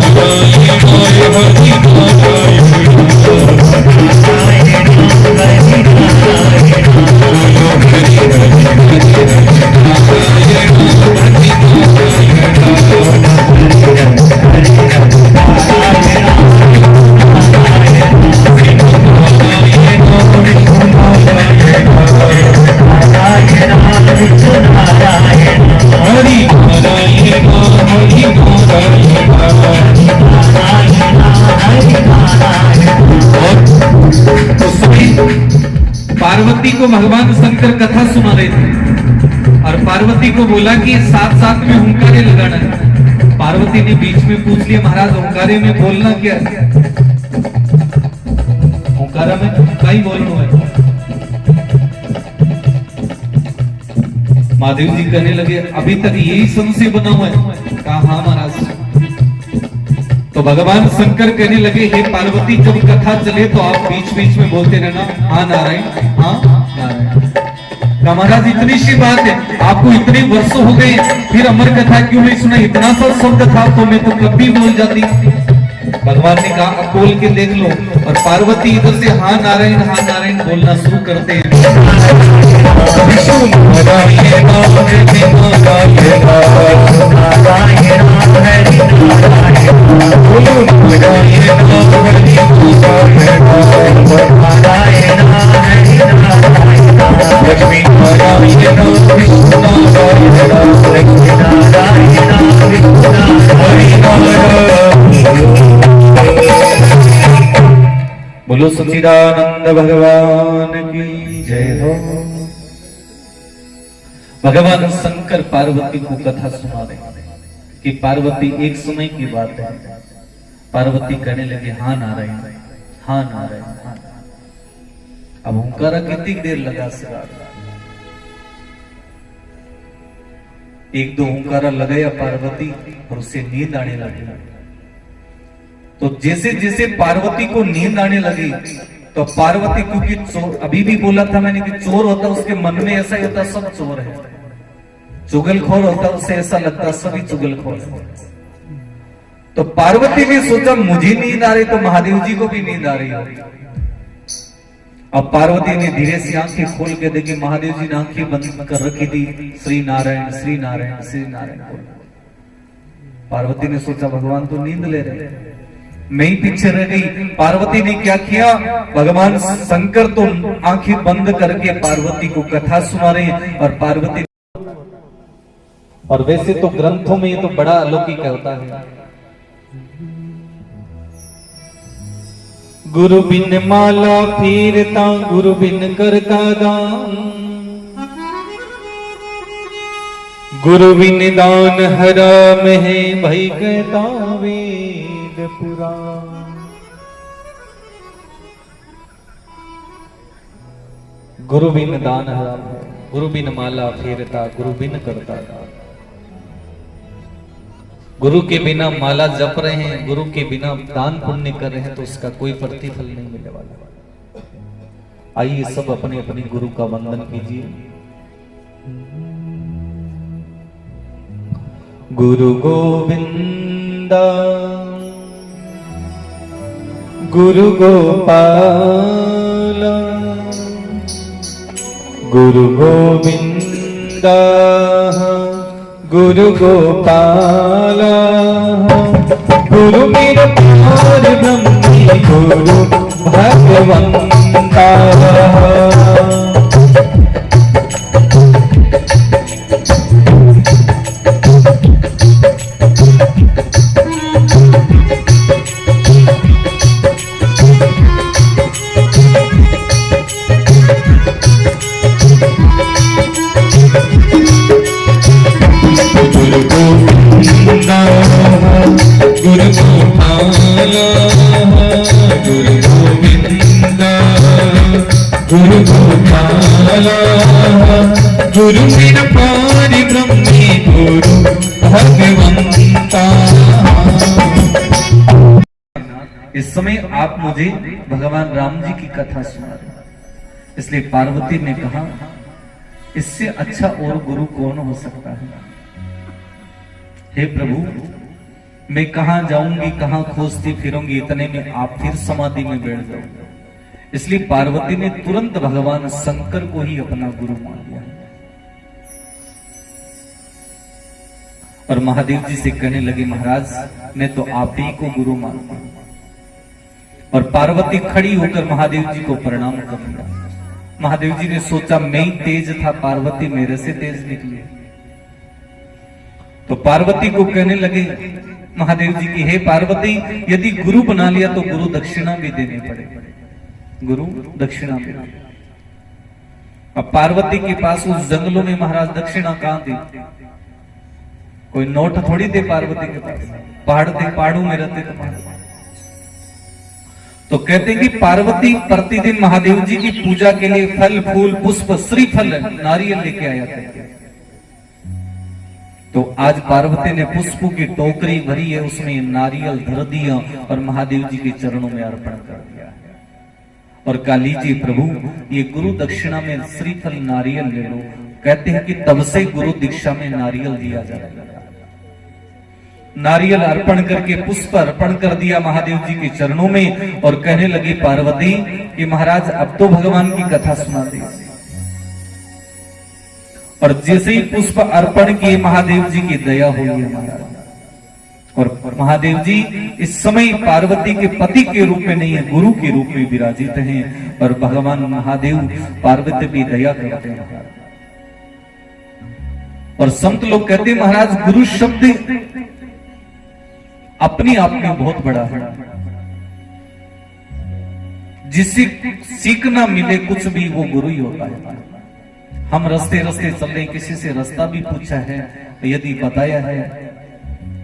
नारायण पार्वती को भगवान शंकर कथा सुना रहे थे और पार्वती को बोला कि साथ साथ में हुंकारे लगाना है। पार्वती ने बीच में पूछ लिया, महाराज हुंकारे में बोलना क्या है? हुंकारा में कहीं बोलना है। महादेव जी कहने लगे, अभी तक यही संशय बना हुआ है। कहा, हाँ महाराज। तो भगवान शंकर कहने लगे, हे पार्वती, जब कथा चले तो आप बीच बीच में बोलते रहना, हाँ नारायण, हाँ नारायण। महाराज इतनी सी बात है, आपको इतने वर्षों हो गए फिर अमर कथा क्यों नहीं सुना? इतना सा शब्द था तो मैं तो कब भी बोल जाती। भगवान ने कहा, अब बोल के देख लो। और पार्वती इधर से हाँ नारायण बोलना शुरू करते हैं। लक्ष्मी नारायण विष्णु बोलो सच्चिदानंद भगवान की जय हो। भगवान शंकर पार्वती को कथा सुना रहे कि पार्वती, एक समय की बात है, पार्वती कहने लगे, हाँ नारायण, हाँ नारायण, हाँ नारायण। अब हुंकारा कितनी देर लगा सका? एक दो हुंकारा लगाया पार्वती और उससे नींद आने लगी। तो जैसे जैसे पार्वती को नींद आने लगी तो पार्वती, क्योंकि चोर, अभी भी बोला था मैंने कि चोर होता उसके मन में ऐसा ही होता, सब चोर है। चुगलखोर होता उसे ऐसा लगता सभी चुगलखोर है। तो पार्वती ने सोचा, मुझे नींद आ रही तो महादेव जी को भी नींद आ रही होगी। अब पार्वती ने धीरे से आंखें खोल के देखी, महादेव जी ने आंखें बंद कर रखी थी। श्री नारायण, श्री नारायण, श्री नारायण। पार्वती ने सोचा, भगवान तो नींद ले रहे। मैं ही पीछे रह गई। पार्वती ने क्या किया, भगवान शंकर तो आंखें बंद करके पार्वती को कथा सुना रहे हैं और पार्वती, और वैसे तो ग्रंथों में ये तो बड़ा अलौकिक होता है। गुरु बिन माला फेरता गुरु बिन करता दान, गुरु बिन दान हराम है भई कहता वेद पुराण। गुरु बिन दान हराम है, गुरु बिन माला फेरता गुरु बिन करता दान। गुरु के बिना माला जप रहे हैं, गुरु के बिना दान पुण्य कर रहे हैं तो उसका कोई प्रतिफल नहीं मिलने वाला। आइए सब अपने अपने गुरु का वंदन कीजिए। गुरु गोविंदा गुरु गोपाला, गुरु गोविंदा गुरु गोपाला, गुरु निरंकार ब्रह्मी गुरु भगवंता। गुरु गोपाला गुरु गोविंदा गुरु गोपाला, गुरु निरंकार ब्रह्मी गुरु भगवंता। इस समय आप मुझे भगवान राम जी की कथा सुना रहे हैं, इसलिए पार्वती ने कहा इससे अच्छा और गुरु कौन हो सकता है। हे प्रभु, मैं कहां जाऊंगी, कहां खोजती फिरूंगी, इतने में आप फिर समाधि में बैठ जाओगे। इसलिए पार्वती ने तुरंत भगवान शंकर को ही अपना गुरु मान लिया और महादेव जी से कहने लगे, महाराज मैं तो आप ही को गुरु मानता हूं। और पार्वती खड़ी होकर महादेव जी को प्रणाम कर दिया। महादेव जी ने सोचा मैं ही तेज था, पार्वती मेरे से तेज निकली। तो पार्वती को कहने लगे महादेव जी की, हे पार्वती यदि गुरु बना लिया तो गुरु दक्षिणा भी देनी पड़ेगी, गुरु दक्षिणा भी। अब पार्वती के पास उस जंगलों में महाराज दक्षिणा कहां दी, कोई नोट थोड़ी दे पार्वती के पास, पहाड़ थे, पहाड़ों में रहते तो। तो कहते हैं कि पार्वती प्रतिदिन महादेव जी की पूजा के लिए फल फूल पुष्प श्रीफल नारियल लेके आया करते। तो आज पार्वती ने पुष्पों की टोकरी भरी है, उसमें नारियल धर दिया और महादेव जी के चरणों में अर्पण कर दिया है और कहा लीजिए प्रभु ये गुरु दक्षिणा में श्रीफल नारियल ले लो। कहते हैं कि तब से गुरु दीक्षा में नारियल दिया जाता है। नारियल अर्पण करके पुष्प अर्पण कर दिया महादेव जी के चरणों में और कहने लगी पार्वती कि महाराज अब तो भगवान की कथा सुना दी। और जैसे ही पुष्प अर्पण किए महादेव जी की दया हुई है महाराज। और महादेव जी इस समय पार्वती के पति के रूप में नहीं है, गुरु के रूप में विराजित हैं और भगवान महादेव पार्वती भी दया करते हैं। और संत लोग कहते हैं महाराज गुरु शब्द अपने आप में बहुत बड़ा है। जिसे सीखना मिले कुछ भी वो गुरु ही होता है। हम रास्ते रास्ते चल रहे, किसी से रास्ता भी पूछा है यदि बताया है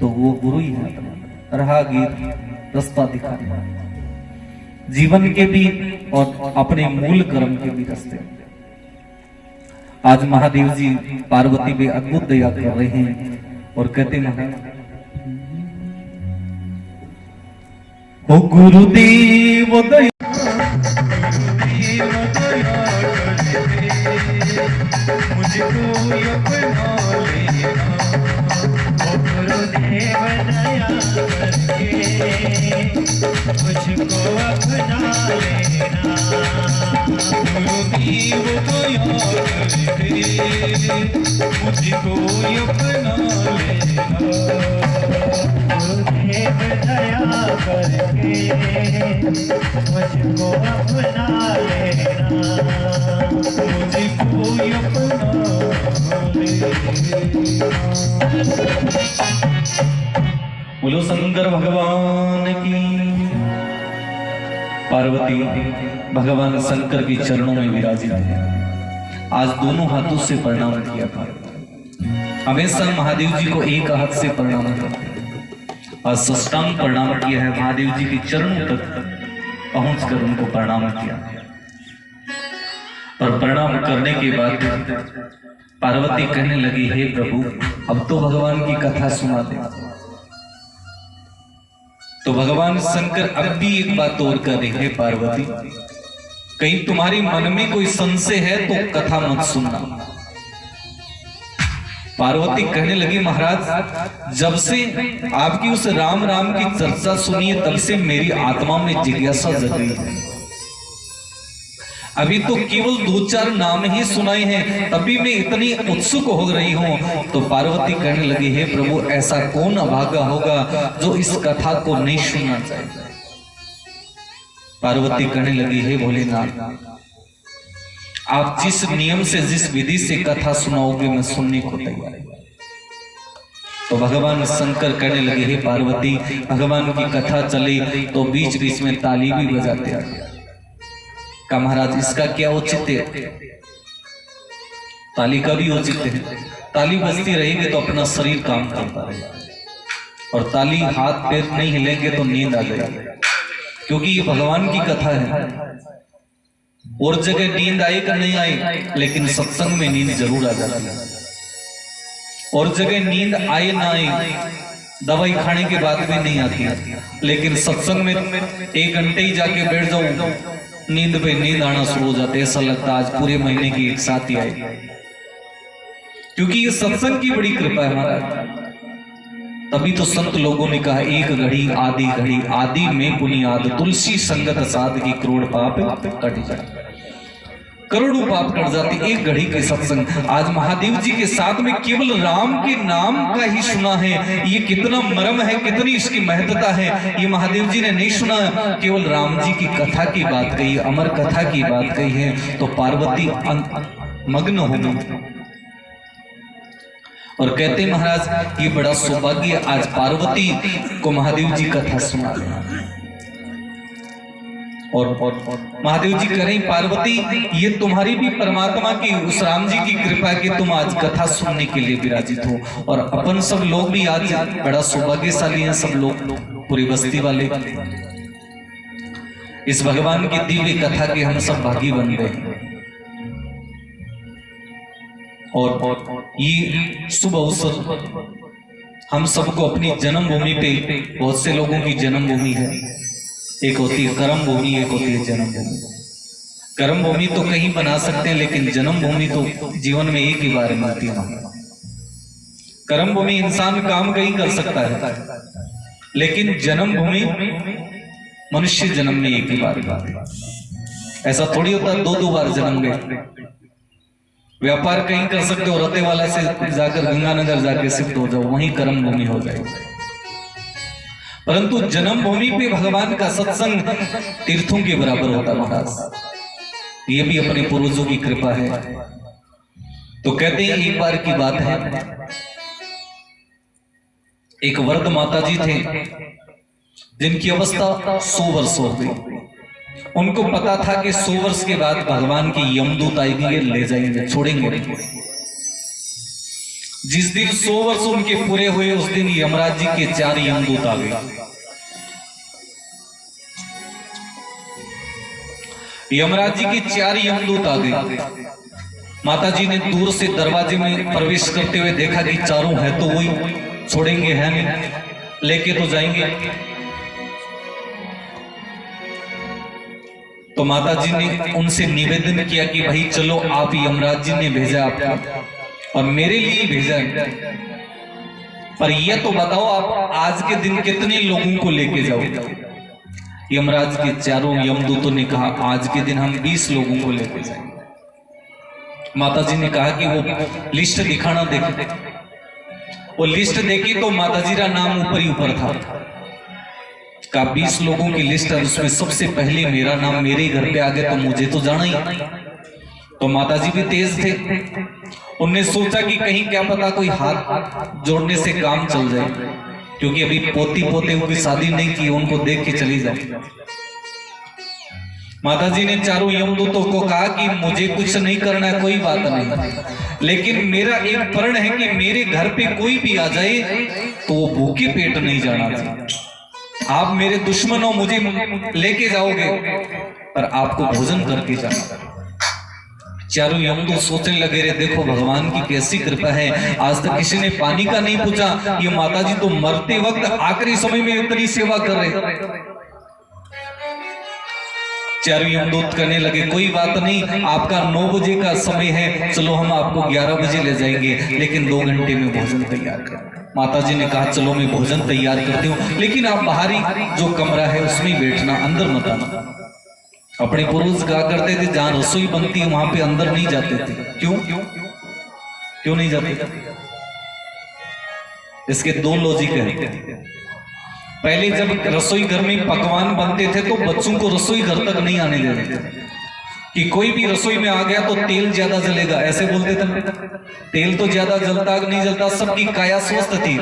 तो वो गुरु ही है। राहगीर रास्ता दिखाने, जीवन के भी और अपने मूल कर्म के भी रास्ते। आज महादेव जी पार्वती पे अद्भुत दया कर रहे हैं और कहते हैं ओ गुरुदेव दया मुझको अपना लेना, ओ गुरुदेव दया करके मुझको अपना लेना। भी वो दया करके मुझको अपना लेना। गुरुदेव दया करके मुझको अपना लेना, मुझको अपना लेना। बोलो शंकर भगवान की। पार्वती भगवान शंकर के चरणों में विराजित है। आज दोनों हाथों से प्रणाम किया पार्वती। हमेशा महादेव जी को एक हाथ से प्रणाम करते, आज साष्टांग प्रणाम किया है। महादेव जी के चरणों तक पहुंचकर उनको प्रणाम किया। और प्रणाम करने के बाद पार्वती कहने लगी, हे प्रभु, अब तो भगवान की कथा सुना दे। तो भगवान शंकर अब भी एक बात और कर रहे हैं, पार्वती, कहीं तुम्हारे मन में कोई संशय है तो कथा मत सुनना। पार्वती कहने लगी, महाराज, जब से आपकी उस राम राम की चर्चा सुनी है तब से मेरी आत्मा में जिज्ञासा जग रही है। अभी तो केवल 2-4 नाम ही सुनाए हैं, तभी मैं इतनी उत्सुक हो रही हूं। तो पार्वती कहने लगी, हे प्रभु, ऐसा कौन अभागा होगा जो इस कथा को नहीं सुनना चाहे। पार्वती कहने लगी, हे भोलेनाथ, आप जिस नियम से, जिस विधि से कथा सुनाओगे मैं सुनने को तैयार हूं। तो भगवान शंकर कहने लगे, हे पार्वती, भगवान की कथा चली तो बीच बीच में ताली भी बजाते आ। का महाराज, इसका क्या औचित्य है? ताली का भी औचित्य है। ताली बजती रहेगी तो अपना शरीर काम करता रहेगा, और ताली हाथ पैर नहीं हिलेंगे तो नींद आ जाएगी, क्योंकि ये भगवान की कथा है। और जगह नींद आए का नहीं आए, लेकिन सत्संग में नींद जरूर आ जाती है। और जगह नींद आए ना आए, दवाई खाने के बाद भी नहीं आती है, लेकिन सत्संग में 1 घंटे ही जाके बैठ जाऊं, नींद पे नींद आना शुरू हो जाते, ऐसा लगता आज पूरे महीने की एक साथ ही आए। क्योंकि ये सत्संग की बड़ी कृपा है महाराज। तभी तो संत लोगों ने कहा, एक घड़ी आदि घड़ी, आदि में बुनियाद, तुलसी संगत साध की करोड़ पाप कट जाए। करोड़ों पाप कट जाते एक घड़ी के सत्संग। आज महादेव जी के साथ में केवल राम के नाम का ही सुना है। ये कितना मर्म है, कितनी इसकी महत्ता है, ये महादेव जी ने नहीं सुना। केवल राम जी की कथा की बात कही, अमर कथा की बात कही है, तो पार्वती मग्न हो गई और कहते महाराज, ये बड़ा सौभाग्य, आज पार्वती को महादेव जी कथा सुना रहे। और महादेव जी कह रहे, पार्वती, ये तुम्हारी भी परमात्मा की, उस राम जी की कृपा की तुम आज कथा सुनने के लिए विराजित हो। और अपन सब लोग भी आज बड़ा सौभाग्यशाली हैं, सब लोग, पूरी बस्ती वाले, इस भगवान की दिव्य कथा के हम सब भागी बन गए। और ये शुभ अवसर हम सबको अपनी जन्मभूमि पे, बहुत से लोगों की जन्मभूमि है, एक होती है कर्म भूमि, एक होती है जन्मभूमि। कर्म भूमि तो कहीं बना सकते हैं, लेकिन जन्मभूमि तो जीवन में एक ही बार मिलती है। कर्म भूमि इंसान काम कहीं कर सकता है, लेकिन जन्मभूमि मनुष्य जन्म में एक ही बार मिलती है। ऐसा थोड़ी होता है 2-2 बार जन्म गए। व्यापार कहीं कर सकते हो, रतेवाला से जाकर गंगानगर जाके शिफ्ट हो जाओ, वहीं कर्म भूमि हो जाएगी। परंतु जन्मभूमि पे भगवान का सत्संग तीर्थों के बराबर होता महाराज। ये भी अपने पूर्वजों की कृपा है। तो कहते हैं, एक बार की बात है, एक वृद्ध माता जी थे जिनकी अवस्था 100 वर्ष हो गई। उनको पता था कि 100 वर्ष के बाद भगवान की यमदूत आएंगे, ले जाएंगे, छोड़ेंगे। जिस दिन 100 वर्ष उनके पूरे हुए, उस दिन यमराज जी के 4 यमदूत आ गए। यमराज जी के 4 यमदूत आ गए। माता जी ने दूर से दरवाजे में प्रवेश करते हुए देखा कि चारों है तो वही, छोड़ेंगे है नहीं, लेके तो जाएंगे। तो माता जी ने उनसे निवेदन किया कि भाई चलो, आप यमराज जी ने भेजा आपको और मेरे लिए भेजा है, पर यह तो बताओ आप आज के दिन कितने लोगों को लेके जाओगे। यमराज के 4 यमदूतों ने कहा, आज के दिन हम 20 लोगों को लेके जाएंगे। माताजी ने कहा कि वो लिस्ट दिखाना देखे। वो लिस्ट देखी तो माताजी का नाम ऊपर ही ऊपर था। का 20 लोगों की लिस्ट है, उसमें सबसे पहले मेरा नाम मेरे घर पे आ गया, तो मुझे तो जाना ही। तो माताजी भी तेज थे, उनने सोचा कि कहीं क्या पता कोई हाथ जोड़ने से काम चल जाए, क्योंकि अभी पोती पोते की शादी नहीं की, उनको देख के चली जाए। माताजी ने चारों यमदूतों को कहा कि मुझे कुछ नहीं करना है, कोई बात नहीं, लेकिन मेरा एक प्रण है कि मेरे घर पे कोई भी आ जाए तो वो भूखे पेट नहीं जाना चाहिए। आप मेरे दुश्मनों मुझे लेके जाओगे पर आपको भोजन करके जाना। चारों यमदूत सोचने लगे, रे देखो भगवान की कैसी कृपा है, आज तक किसी ने पानी का नहीं पूछा, ये माताजी तो मरते वक्त आखिरी समय में इतनी सेवा कर रहे। चारों यमदूत कहने लगे, कोई बात नहीं, आपका 9 बजे का समय है, चलो हम आपको 11 बजे ले जाएंगे, लेकिन 2 घंटे में भोजन तैयार कर। माताजी ने कहा चलो मैं भोजन तैयार करती हूँ, लेकिन आप बाहरी जो कमरा है उसमें ही बैठना, अंदर मत आना। अपने पूर्वज कहा करते थे जहां रसोई बनती है वहां पे अंदर नहीं जाते थे। क्यों नहीं जाते थे? इसके 2 लॉजिक है। पहले जब रसोई घर में पकवान बनते थे तो बच्चों को रसोई घर तक नहीं आने देते थे, कि कोई भी रसोई में आ गया तो तेल ज्यादा जलेगा, ऐसे बोलते थे। तेल तो ज्यादा जलता नहीं जलता, सबकी काया स्वस्थ थी,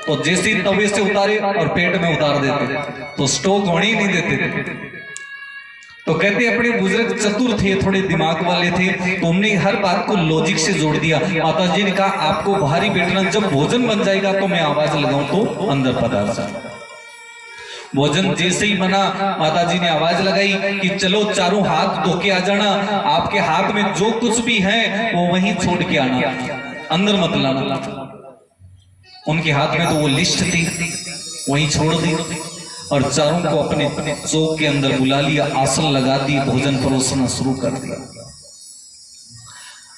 तो जैसे तवे से उतारे और पेट में उतार देते, तो स्टोव होने ही नहीं देते। तो कहते अपने बुजुर्ग चतुर थे, थोड़े दिमाग वाले थे, तो उन्होंने हर बात को लॉजिक से जोड़ दिया। माताजी ने कहा आपको बाहरी बैठना, जब भोजन बन जाएगा तो मैं आवाज लगाऊं तो अंदर पधार जाए। भोजन जैसे ही बना, माताजी ने आवाज लगाई कि चलो चारों हाथ धो के आ जाना, आपके हाथ में जो कुछ भी है वो वहीं छोड़ के आना, अंदर मत लाना। उनके हाथ में तो वो लिस्ट थी, वहीं छोड़ दी और चारों को अपने चौक के अंदर बुला लिया, आसन लगा दी, भोजन परोसना शुरू कर दिया।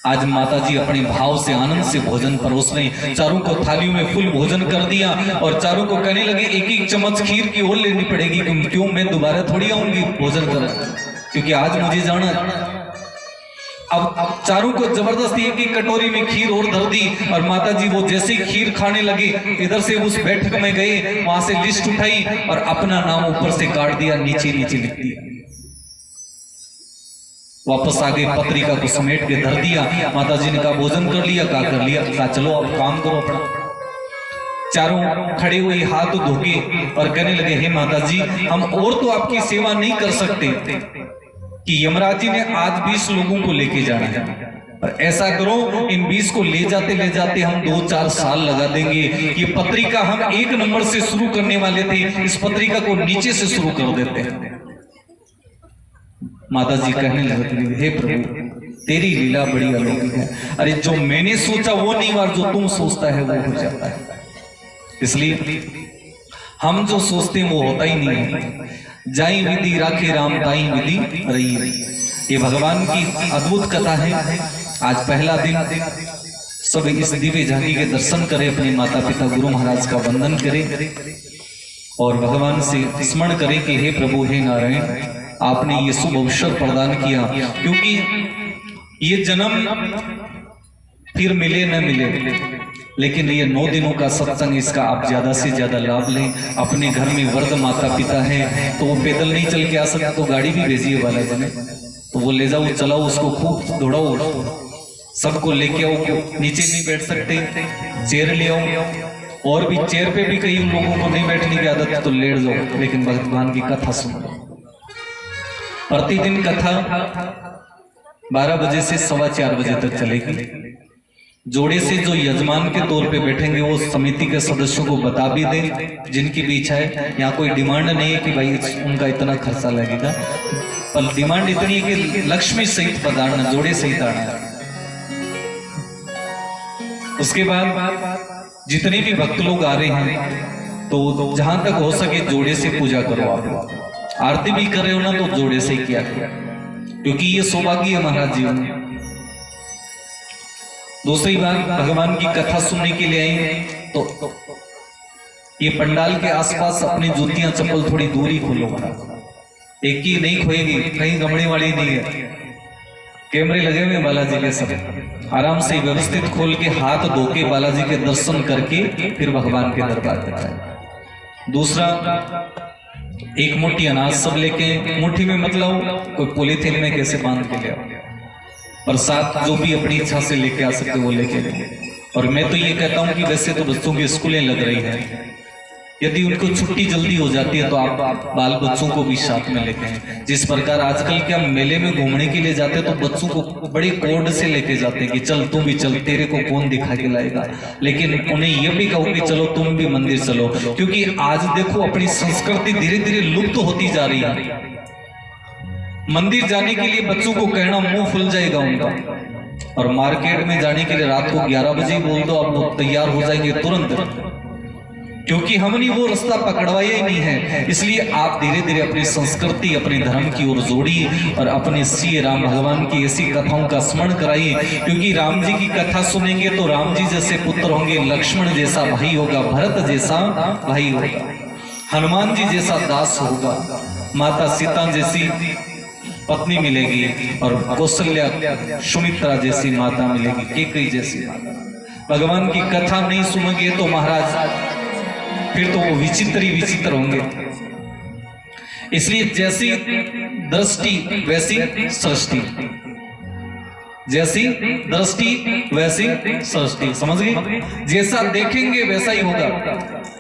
आज माताजी अपने भाव से आनंद से भोजन परोस रहे, चारों को थालियों में फुल भोजन कर दिया और चारों को कहने लगे एक एक चम्मच खीर की और लेनी पड़ेगी, क्यों मैं दोबारा थोड़ी आऊंगी भोजन कर, क्योंकि आज मुझे जाना है। अब चारों को जबरदस्ती एक एक कटोरी में खीर और धर दी और माताजी वो जैसे ही खीर खाने लगे, इधर से उस बैठक में गए, वहां से लिस्ट उठाई और अपना नाम ऊपर से काट दिया, नीचे नीचे लिख दिया। वापस आ गए, पत्रिका को समेट के धर दिया। माताजी ने कहा भोजन कर लिया? कहा कर लिया। कहा चलो अब काम करो अपना। चारों खड़े हुए हाथ धोके और कहने लगे, हे माताजी हम और तो आपकी सेवा नहीं कर सकते कि यमराज जी ने आज 20 लोगों को लेके जाना है, पर ऐसा करो इन 20 को ले जाते हम 2-4 साल लगा देंगे। ये पत्रिका हम 1 नंबर से शुरू करने वाले थे, इस पत्रिका को नीचे से शुरू कर देते हैं। माताजी कहने लगे, हे प्रभु तेरी लीला बड़ी अलौकिक है। अरे जो मैंने सोचा वो नहीं हुआ, जो तुम सोचता है वो हो जाता है। इसलिए हम जो सोचते हैं वो होता ही नहीं है। जाई विधि राखे राम ताई विधि रही। ये भगवान की अद्भुत कथा है। आज पहला दिन, सब इस दिव्य झांकी के दर्शन करें, अपने माता पिता गुरु महाराज का वंदन करें और भगवान से स्मरण करें कि हे प्रभु, हे नारायण, आपने ये शुभ अवसर प्रदान किया, क्योंकि ये जन्म फिर मिले न मिले, लेकिन ये 9 दिनों का सत्संग, इसका आप ज्यादा से ज्यादा लाभ लें। अपने घर में वृद्ध माता पिता है तो वो पैदल नहीं चल के आ सकता, तो गाड़ी भी भेजिए वाला बने, तो वो ले जाओ, चलाओ, उसको खूब दौड़ाओ, सबको लेके आओ। नीचे नहीं बैठ सकते, चेयर ले आओ, और भी चेयर पे भी कई लोगों को नहीं बैठने की आदत, तो लेट जाओ, लेकिन भगवान की कथा सुनो। प्रतिदिन कथा 12 बजे से 4:15 बजे तक चलेगी। जोड़े से जो यजमान के तौर पे बैठेंगे वो समिति के सदस्यों को बता भी दें, जिनकी भी इच्छा है। यहाँ कोई डिमांड नहीं है कि भाई उनका इतना खर्चा लगेगा, पर डिमांड इतनी है कि लक्ष्मी सहित पधारना, जोड़े सहित आना। उसके बाद जितने भी भक्त लोग आ रहे हैं तो जहां तक हो सके जोड़े से पूजा करो। आप आरती भी कर रहे हो ना तो जोड़े से ही किया करो, क्योंकि ये सौभाग्य है महाराज जीवन में। दूसरी बात, भगवान की कथा सुनने के लिए आई तो ये पंडाल के आसपास अपनी जूतियां चप्पल थोड़ी दूरी खोलो। एक ही नहीं खोएगी, कहीं गमड़े वाली नहीं है, कैमरे लगे हुए बालाजी के सब, आराम से व्यवस्थित खोल के हाथ धो के बालाजी के दर्शन करके फिर भगवान के दरबार पर आए। दूसरा, एक मुट्ठी अनाज सब लेके, मुट्ठी में मतलब कोई पॉलीथीन में कैसे बांध के ले आओ, प्रसाद जो भी अपनी इच्छा से लेके आ सकते वो लेके लेंगे। और मैं तो ये कहता हूँ कि वैसे तो बच्चों की स्कूलें लग रही हैं, यदि उनको छुट्टी जल्दी हो जाती है तो आप बाल बच्चों को भी साथ में लेते हैं। जिस प्रकार आजकल क्या मेले में घूमने के लिए जाते हैं तो बच्चों को बड़ी कोड से लेके जाते हैं कि चल तू भी चल, तेरे को कौन दिखा के लाएगा। लेकिन उन्हें ये भी कहो कि चलो तुम भी मंदिर चलो, क्योंकि आज देखो अपनी संस्कृति धीरे धीरे लुप्त होती जा रही है। मंदिर जाने के लिए बच्चों को कहना मुंह फुल जाएगा उनका, और मार्केट में जाने के लिए रात को 11 बजे बोल दो आप लोग तैयार हो जाएंगे तुरंत, क्योंकि हमने वो रास्ता पकड़वाया ही नहीं है। इसलिए आप धीरे धीरे अपनी संस्कृति, अपने धर्म की ओर जोड़िए और अपने श्री राम भगवान की ऐसी कथाओं का स्मरण कराइए, क्योंकि राम जी की कथा सुनेंगे तो राम जी जैसे पुत्र होंगे, लक्ष्मण जैसा भाई होगा, भरत जैसा भाई होगा, हनुमान जी जैसा दास होगा, माता सीता जैसी पत्नी मिलेगी, और कौशल्या सुमित्रा जैसी माता मिलेगी, कैकेयी जैसी माता। भगवान की कथा नहीं सुनोगे तो महाराज फिर तो वो विचित्र ही विचित्र होंगे। इसलिए जैसी दृष्टि वैसी सृष्टि, जैसी दृष्टि वैसी सृष्टि, समझ गए? जैसा देखेंगे वैसा ही होगा।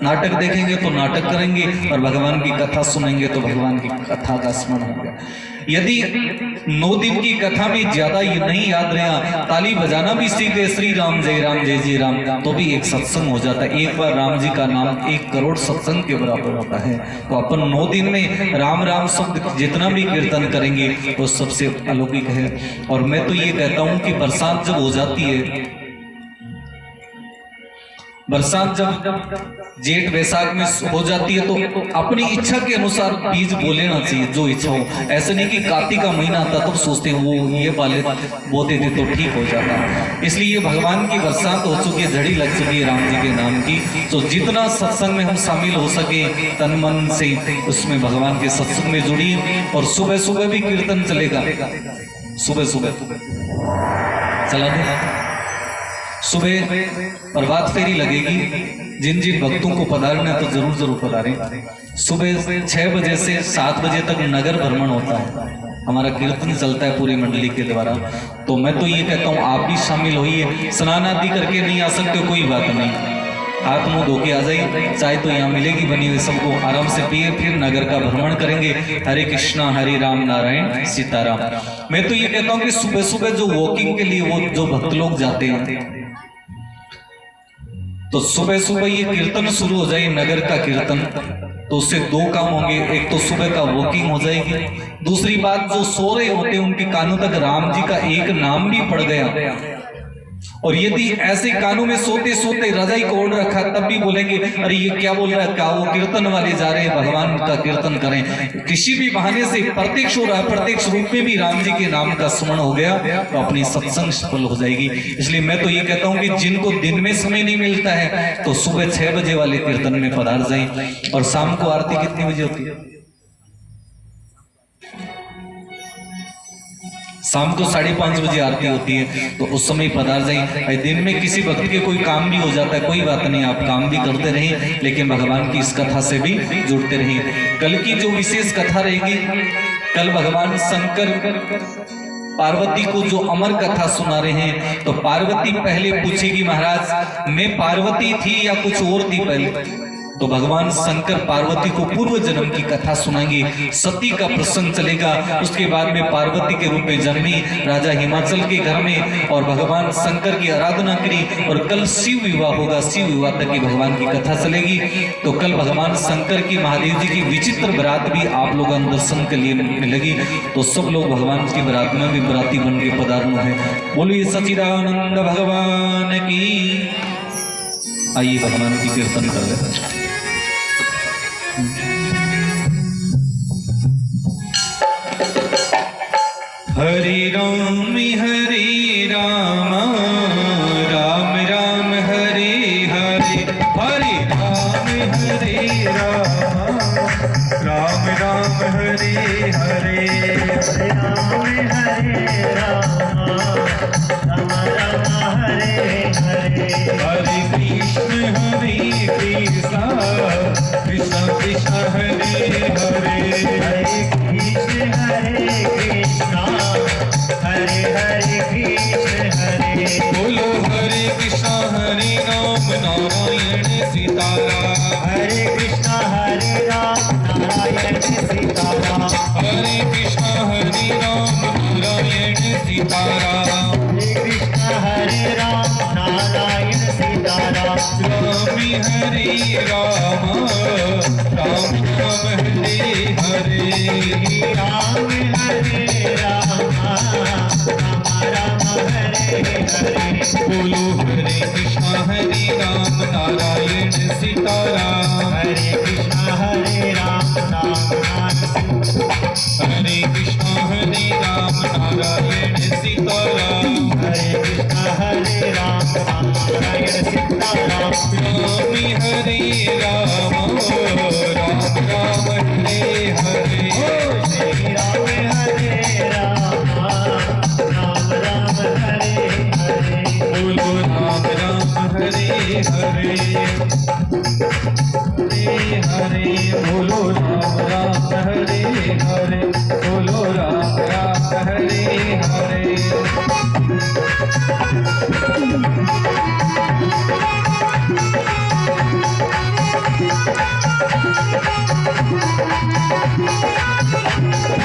नाटक देखेंगे तो नाटक करेंगे, और भगवान की कथा सुनेंगे तो भगवान की कथा का स्मरण होगा। यदि 9 दिन की कथा में ज्यादा नहीं याद रहा, ताली बजाना भी सीख गए, श्री राम जय जय राम, तो भी एक सत्संग हो जाता है। एक बार राम जी का नाम 1 करोड़ सत्संग के बराबर होता है। तो अपन 9 दिन में राम राम शब्द जितना भी कीर्तन करेंगे वो सबसे अलौकिक है। और मैं तो ये कहता हूं कि बरसात जब हो जाती है, बरसात जब जेठ वैसाख में हो जाती है, तो अपनी इच्छा के अनुसार बीज बो लेना चाहिए, जो इच्छा हो। ऐसे नहीं कि कार्तिक का महीना आता तब सोचते हैं वो ये वाले बोते थे तो ठीक हो जाता। इसलिए भगवान की बरसात हो चुकी है, झड़ी लग चुकी है राम जी के नाम की। तो जितना सत्संग में हम शामिल हो सके तन मन से उसमें भगवान के सत्संग में जुड़िए। और सुबह सुबह भी कीर्तन चलेगा, सुबह सुबह चला दे, सुबह प्रभात फेरी लगेगी। जिन जिन भक्तों को पधारना है तो जरूर जरूर पधारें। सुबह 6 बजे से 7 बजे तक नगर भ्रमण होता है, हमारा कीर्तन चलता है पूरी मंडली के द्वारा। तो मैं तो ये कहता हूँ आप भी शामिल होइए। स्नान आदि करके नहीं आ सकते कोई बात नहीं, हाथ मुंह धो के आ जाइए, चाय तो यहाँ मिलेगी बनी हुई, सबको आराम से पिए, फिर नगर का भ्रमण करेंगे। हरे कृष्णा हरे राम नारायण सीताराम। मैं तो ये कहता हूँ कि सुबह सुबह जो वॉकिंग के लिए वो जो भक्त लोग जाते हैं, तो सुबह सुबह ये कीर्तन शुरू हो जाए, नगर का कीर्तन, तो उससे 2 काम होंगे। एक तो सुबह का वॉकिंग हो जाएगी, दूसरी बात जो सो रहे होते हैं उनके कानों तक राम जी का एक नाम भी पड़ गया। और यदि ऐसे कानों में सोते सोते रजाई को ओढ़ रखा तब भी बोलेंगे अरे ये क्या बोल रहा है, क्या वो कीर्तन वाले जा रहे हैं, भगवान का कीर्तन करें। किसी भी बहाने से प्रत्यक्ष हो रहा है, प्रत्यक्ष रूप में भी राम जी के नाम का स्मरण हो गया तो अपनी सत्संग सफल हो जाएगी। इसलिए मैं तो ये कहता हूँ कि जिनको दिन में समय नहीं मिलता है तो सुबह 6 बजे वाले कीर्तन में पधार जाए। और शाम को आरती कितने बजे होती है? शाम को 5:30 बजे आरती होती है, तो उस समय पधार जाए। दिन में किसी भक्त के कोई काम भी हो जाता है, कोई बात नहीं, आप काम भी करते रहें, लेकिन भगवान की इस कथा से भी जुड़ते रहें। कल की जो विशेष कथा रहेगी, कल भगवान शंकर पार्वती को जो अमर कथा सुना रहे हैं, तो पार्वती पहले पूछेगी महाराज मैं पार्वती थी या कुछ और थी पहले? तो भगवान शंकर पार्वती को पूर्व जन्म की कथा सुनाएंगे, सती का प्रसंग चलेगा। उसके बाद में पार्वती के रूप में जन्मी राजा हिमाचल के घर में, और भगवान शंकर की आराधना करी, और कल शिव विवाह होगा, शिव विवाह तक की भगवान की कथा चलेगी। तो कल भगवान शंकर की महादेव जी की विचित्र बारात भी आप लोगों दर्शन के लिए मिलेगी। तो सब लोग भगवान की बारात में भी बराती बन के पधारना है। बोलिए सच्चिदानंद भगवान की। आइए भगवान की कीर्तन कर लेते हैं। हरे राम राम राम हरे हरे, हरे राम राम राम हरे हरे, हरे राम हरे राम बोलो हरे कृष्णा हरे राम नारायण सीताराम हरे कृष्णा हरे राम नारायण सीताराम हरे कृष्णा हरे राम नारायण सीताराम हरे कृष्णा हरे राम नारायण सीताराम रामी हरे राम राम राम हरे हरे राम हरे राम राम राम हरे हरे बोलो हरे कृष्णा हरे राम नारायण सीताराम हरे कृष्णा हरे राम हरे कृष्णा हरे राम नारायण सीताराम हरे कृष्णा हरे राम नारायण सीताराम रामी हरे राम राम राम हरे हरे श्री राम हरे राम राम राम हरे हरे बोलो राम राम हरे हरे हरे हरे बोलो राम राम हरे हरे बोलो राम राम हरे हरे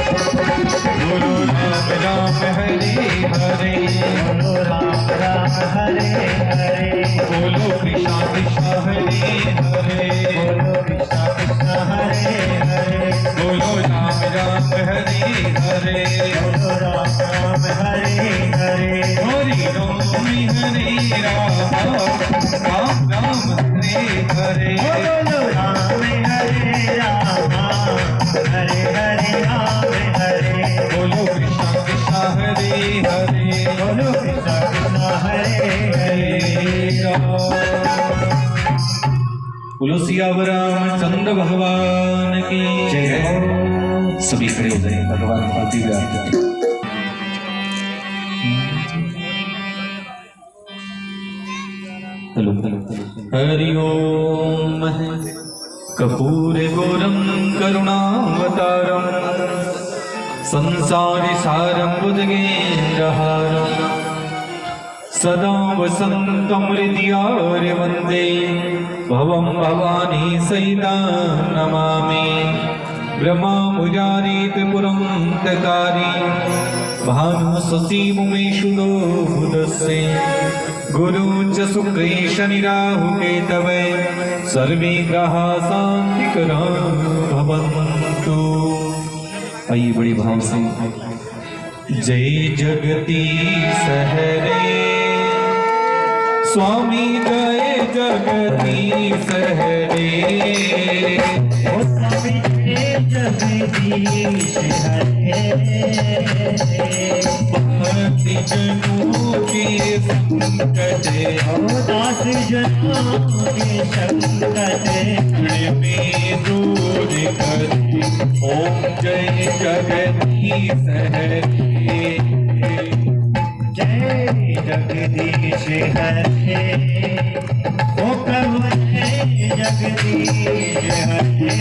बोलो राम राम हरे हरे बोलो राम राम हरे हरे बोलो कृष्णा कृष्णा हरे हरे बोलो कृष्णा कृष्णा हरे हरे बोलो राम राम हरे हरे बोलो राम राम हरे हरे हरि राम हरे राम राम राम हरे हरे बोलो राम हरे राम हरे हरे राम हरे बोलो कृष्णा कृष्णा हरे हरे बोलो कृष्णा कृष्णा हरे हरे बोलो सियावर रामचंद्र भगवान की जय। सभी खड़े हो जाए भगवान की दिव्य आरती। हेलो हेलो हरि ओम कपूर गौरम करुणावतारम संसारि सारं भुजगेन्द्रहारं सदा वसन्तं हृदयार्य वन्दे भवं भवानी सहितं नमामि ब्रह्मा मुरारीत पुरंतकारी भानु शशिमुमेशुरो बुधस्से गुरु च शुक्रे शनि राहु केतवे सर्वे ग्रहा शान्तिकराः भवन्तु। आइए बड़े भाव से जय जगदीश हरे स्वामी जय जगदीश हरे ओ स्वामी जय जगदीश हरे भक्ति जनों के संकट ओ दास जनों के संकट में दूर करे ओम जय जगदीश हरे जय जगदीश हरे ओ प्रभु जय जगदीश हरे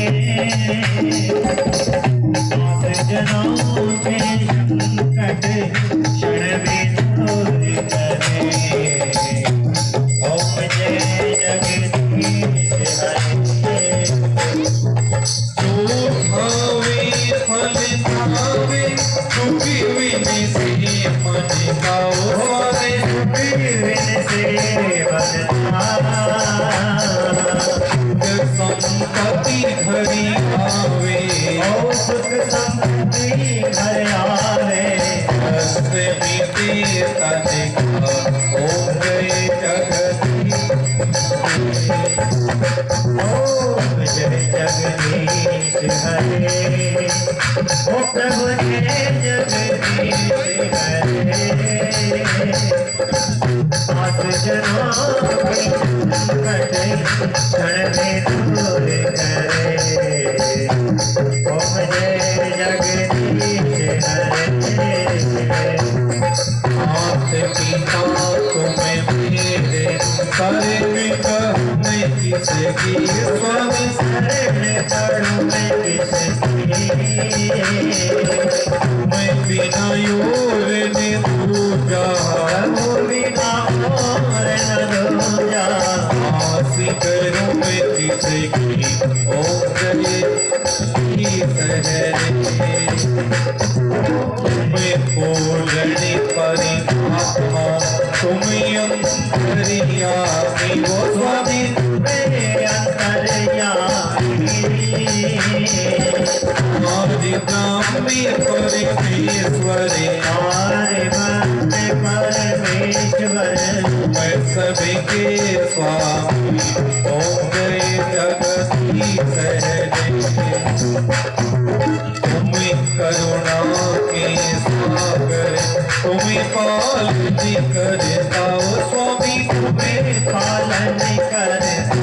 दास जनों के संकट क्षण में दूर करे ओम जय जगदीश हरे जो भावे फल पावे सुखी विनि से मन गाओ वाले संपत्ति भरी आवे सुख संपत्ति घर आवे कष्ट बीते तनिक ओम जय जगदीश ओम जय जगदीश हरे ओ प्रभु जय जगदीश हरे आस जनों के संकट क्षण में दूर करे ओम जय जगदीश हरे मात पिता तुम्हें मेरे शरण नहीं किसकी स्वामी शरण पड़ो मैं किसकी तुम्हें पूजने परिमात्मा तुम्हें अंतर्यामी वो स्वामी तुम्हें अंतर्यामी आदि ब्राह्मी परमेश्वरी आरे परमेश्वर मैं सभी के स्वामी ओम जय जगदीश तुम्हें करुणा के सागर तुम्हें पालन करता हो स्वामी तुम्हें पालन करता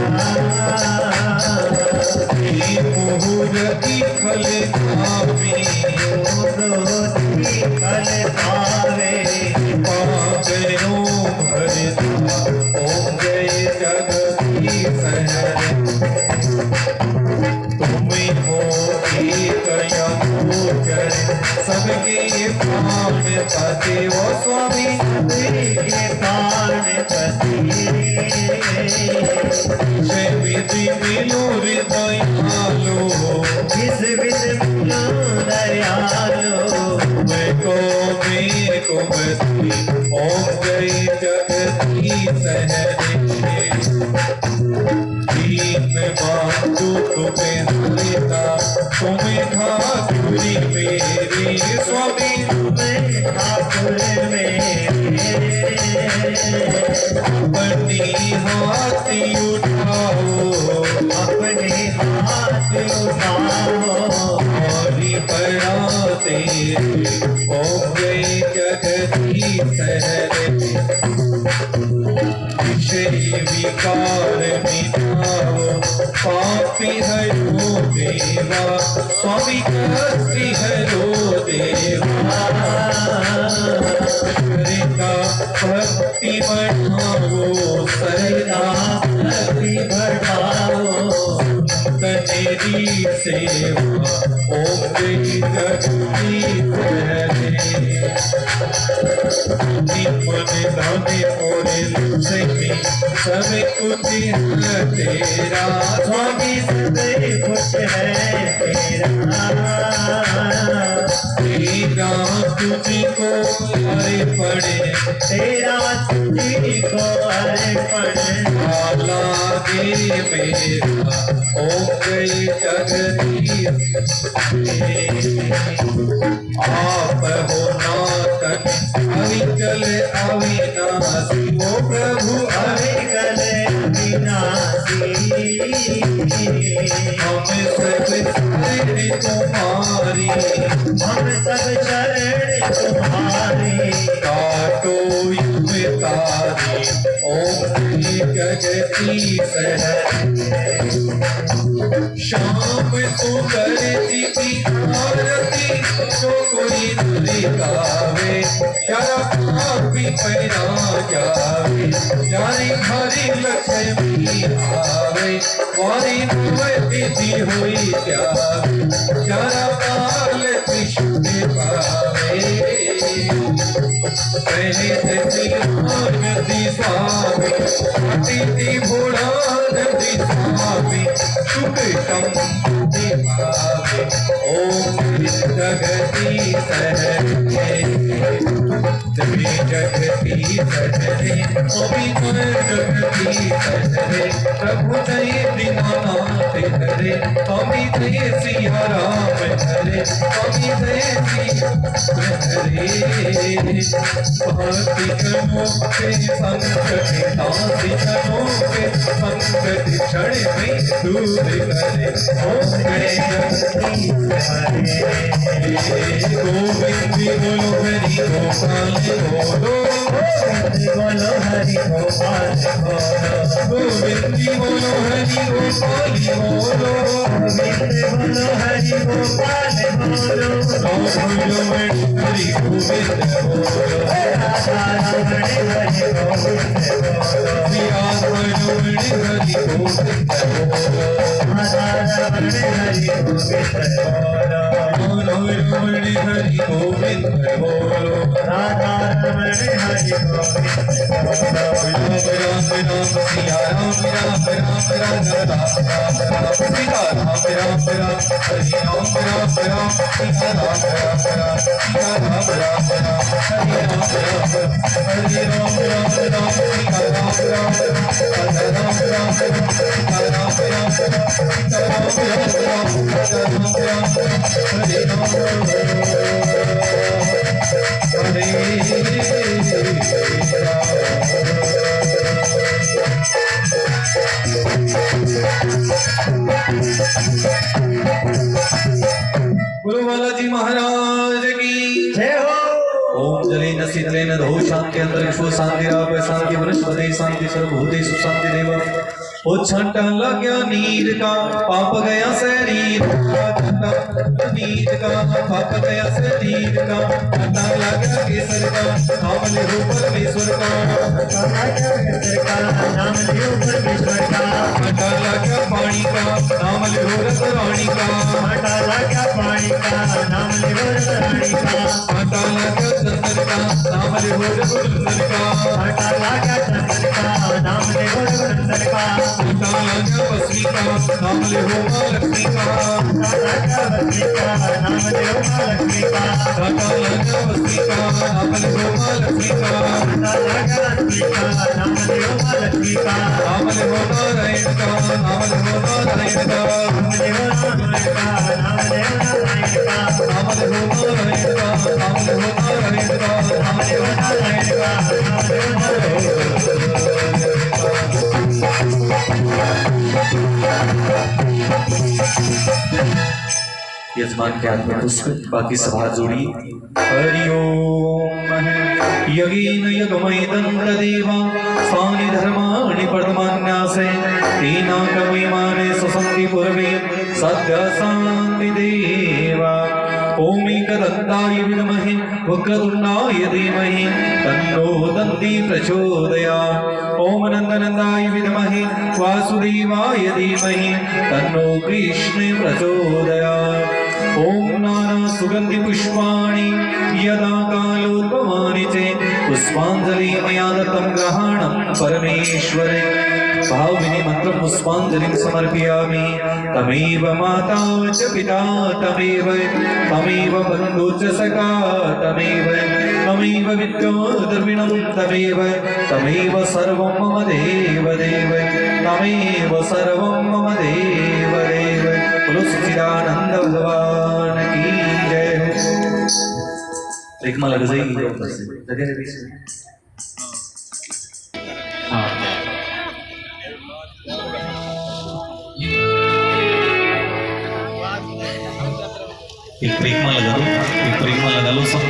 मुहूर्ति फल धामी फल पावे पागनो भरता ओम जय जगदीश तुम्हें हो एक गोचर सबके प्राण पते वो स्वामी सबके प्राण पति जय विधि मिलो हृदयालो जिस विध मिलो दयालो मैं को मेरे को बती ओम जय जगदीश दीप बांधू तुम्हें हरिता तुम्हें ठाकुरी मेरी स्वामी तुम्हें ठाकुर मेरे अपनी हाथी उठाओ अपने हाथ उठाओ हरि पराते ओम जय जगदीश विषय विकार मिटाओ पापी हरो देवा स्वामी कष्टी हरो देवा हरिका भक्ति बढ़ाओ सरिता भक्ति बढ़ाओ तेरी सेवा ओम जय जगदीश मन दाने मोरे लक्ष्मी सब कुछ है तेरा स्वामी सब कुछ है तेरा तुझको हरे पड़े तेरा तुझको अर्पण लागे मेरा ओम जय जगदीश आप हो नाथन अविचल अविनाशी ओ प्रभु अविकल विनाशी हम सब शरण तुम्हारी हम सब चरण तुम्हारे काटो युग तारी ओम जगदीश श्याम सुंदर जी की आरती जो कोई तुझे गावे यारा पापी पैरा जावे यारी हरी लक्ष्मी आवे वारी भगवती जी हुई जावे यारा पाल कृष्ण पावे पहले नदी स्वामी अतिथि भोला नदी स्वामी सुख समृद्धि पावे ओम जगदीश जगती जगदीश स्वामी जगदीश प्रभु जय दीनानाथ हरे स्वामी जय सिया राम हरे स्वामी जय सिया हरे भक्ति जनों के संकट नासी जनों के संकट क्षण में दूर करे ओम जय जगदीश हरे गोविंद बोलो हरि गोपाल बोलो बोलो हरि गोपाल बोलो गोविंद बोलो हरि गोपाल बोलो बोलो हरि गोपाल बोलो बोलो हरि गोविंद बोलो राधा रमण हरि गोविंद बोलो सिया बोलो हरि गोविंद बोलो राधा रमण हरि गोविंद बोलो रमण हरि गोविंद बोलो राधा रमण हरि गोविंद राम राम राम सिया राम राम राम राधा राम राम सीता राम राम राम हरि राम राम राम सीता राम राम राम सीता राम राम राम हरि राम राम हरि राम राम राम सीता राम राम राधा राम राम सीता राम राम सीता राम राम राम राधा राम राम हरे राम बोलो बालाजी महाराज की जय हो। ओम जलेन शीतलेन धौ शांति अंतरिक्षो शांति आप शांति वनस्पति शांति सर्वभूतेषु शांति देव ओ छंटा लग गया नीर का पाप गया शरीर का छंटा नीर का पाप गया शरीर का छंटा लग गया केसर का नाम ले हो परमेश्वर का नाम लियो परमेश्वर का छंटा लग गया पानी का नाम ले हो रतरानी का छाटा लगा पानी का नाम लियो रानी का छंटा लग गया चंदन का नाम ले हो रघुनंदन का छाटा लगा चंदन का नाम लियो रघुनंदन का छंटा लग गया बसवी का नाम ले हो मां लक्ष्मी का छाटा लगा बसवी का नाम लियो मां लक्ष्मी का छंटा लग गया बसवी का नाम ले हो मां लक्ष्मी का छाटा लगा बसवी का नाम लियो मां लक्ष्मी का नाम ले हो नारायण का नाम ले हो नारायण का नाम लियो नारायण का नाम लियो नारायण का नाम ले हो नारायण का नाम ले हो नारायण का नाम ले हो नारायण का नाम लियो नारायण यजमान के हाथ में पुष्प बाकी सभा जोड़ी हरि ओम यगेन यगमैदन्तदेवा स्थानि धर्माणि वर्धमान्यासे तेनाकमयमाने स्वसन्ति पूर्वे सद्यसान्ति देवा ओमेकदन्ताय विद्महे वक्रतुण्डाय धीमहि तन्नो दन्ती प्रचोदयात् ओम नन्दनन्दाय विद्महे वासुदेवाय धीमहि तन्नो कृष्णे प्रचोदयात् ओम नाना सुगंधि पुष्पाणि यदा कालोद्भवानि चेत् पुष्पाञ्जलि मया दत्तं ग्रहाणं परमेश्वरे भाविनी मंत्र पुष्पाञ्जलिं समर्पयामि तमेव माता च पिता तमेव बन्धु च सखा तमेव विद्या द्रविणं तमेव सर्वं मम देव तमेव सर्वं मम देव बोलो सच्चिदानंद भगवान की जय हो। एक माला गजाई जगह हाँ एक प्रेमा लगा लो सब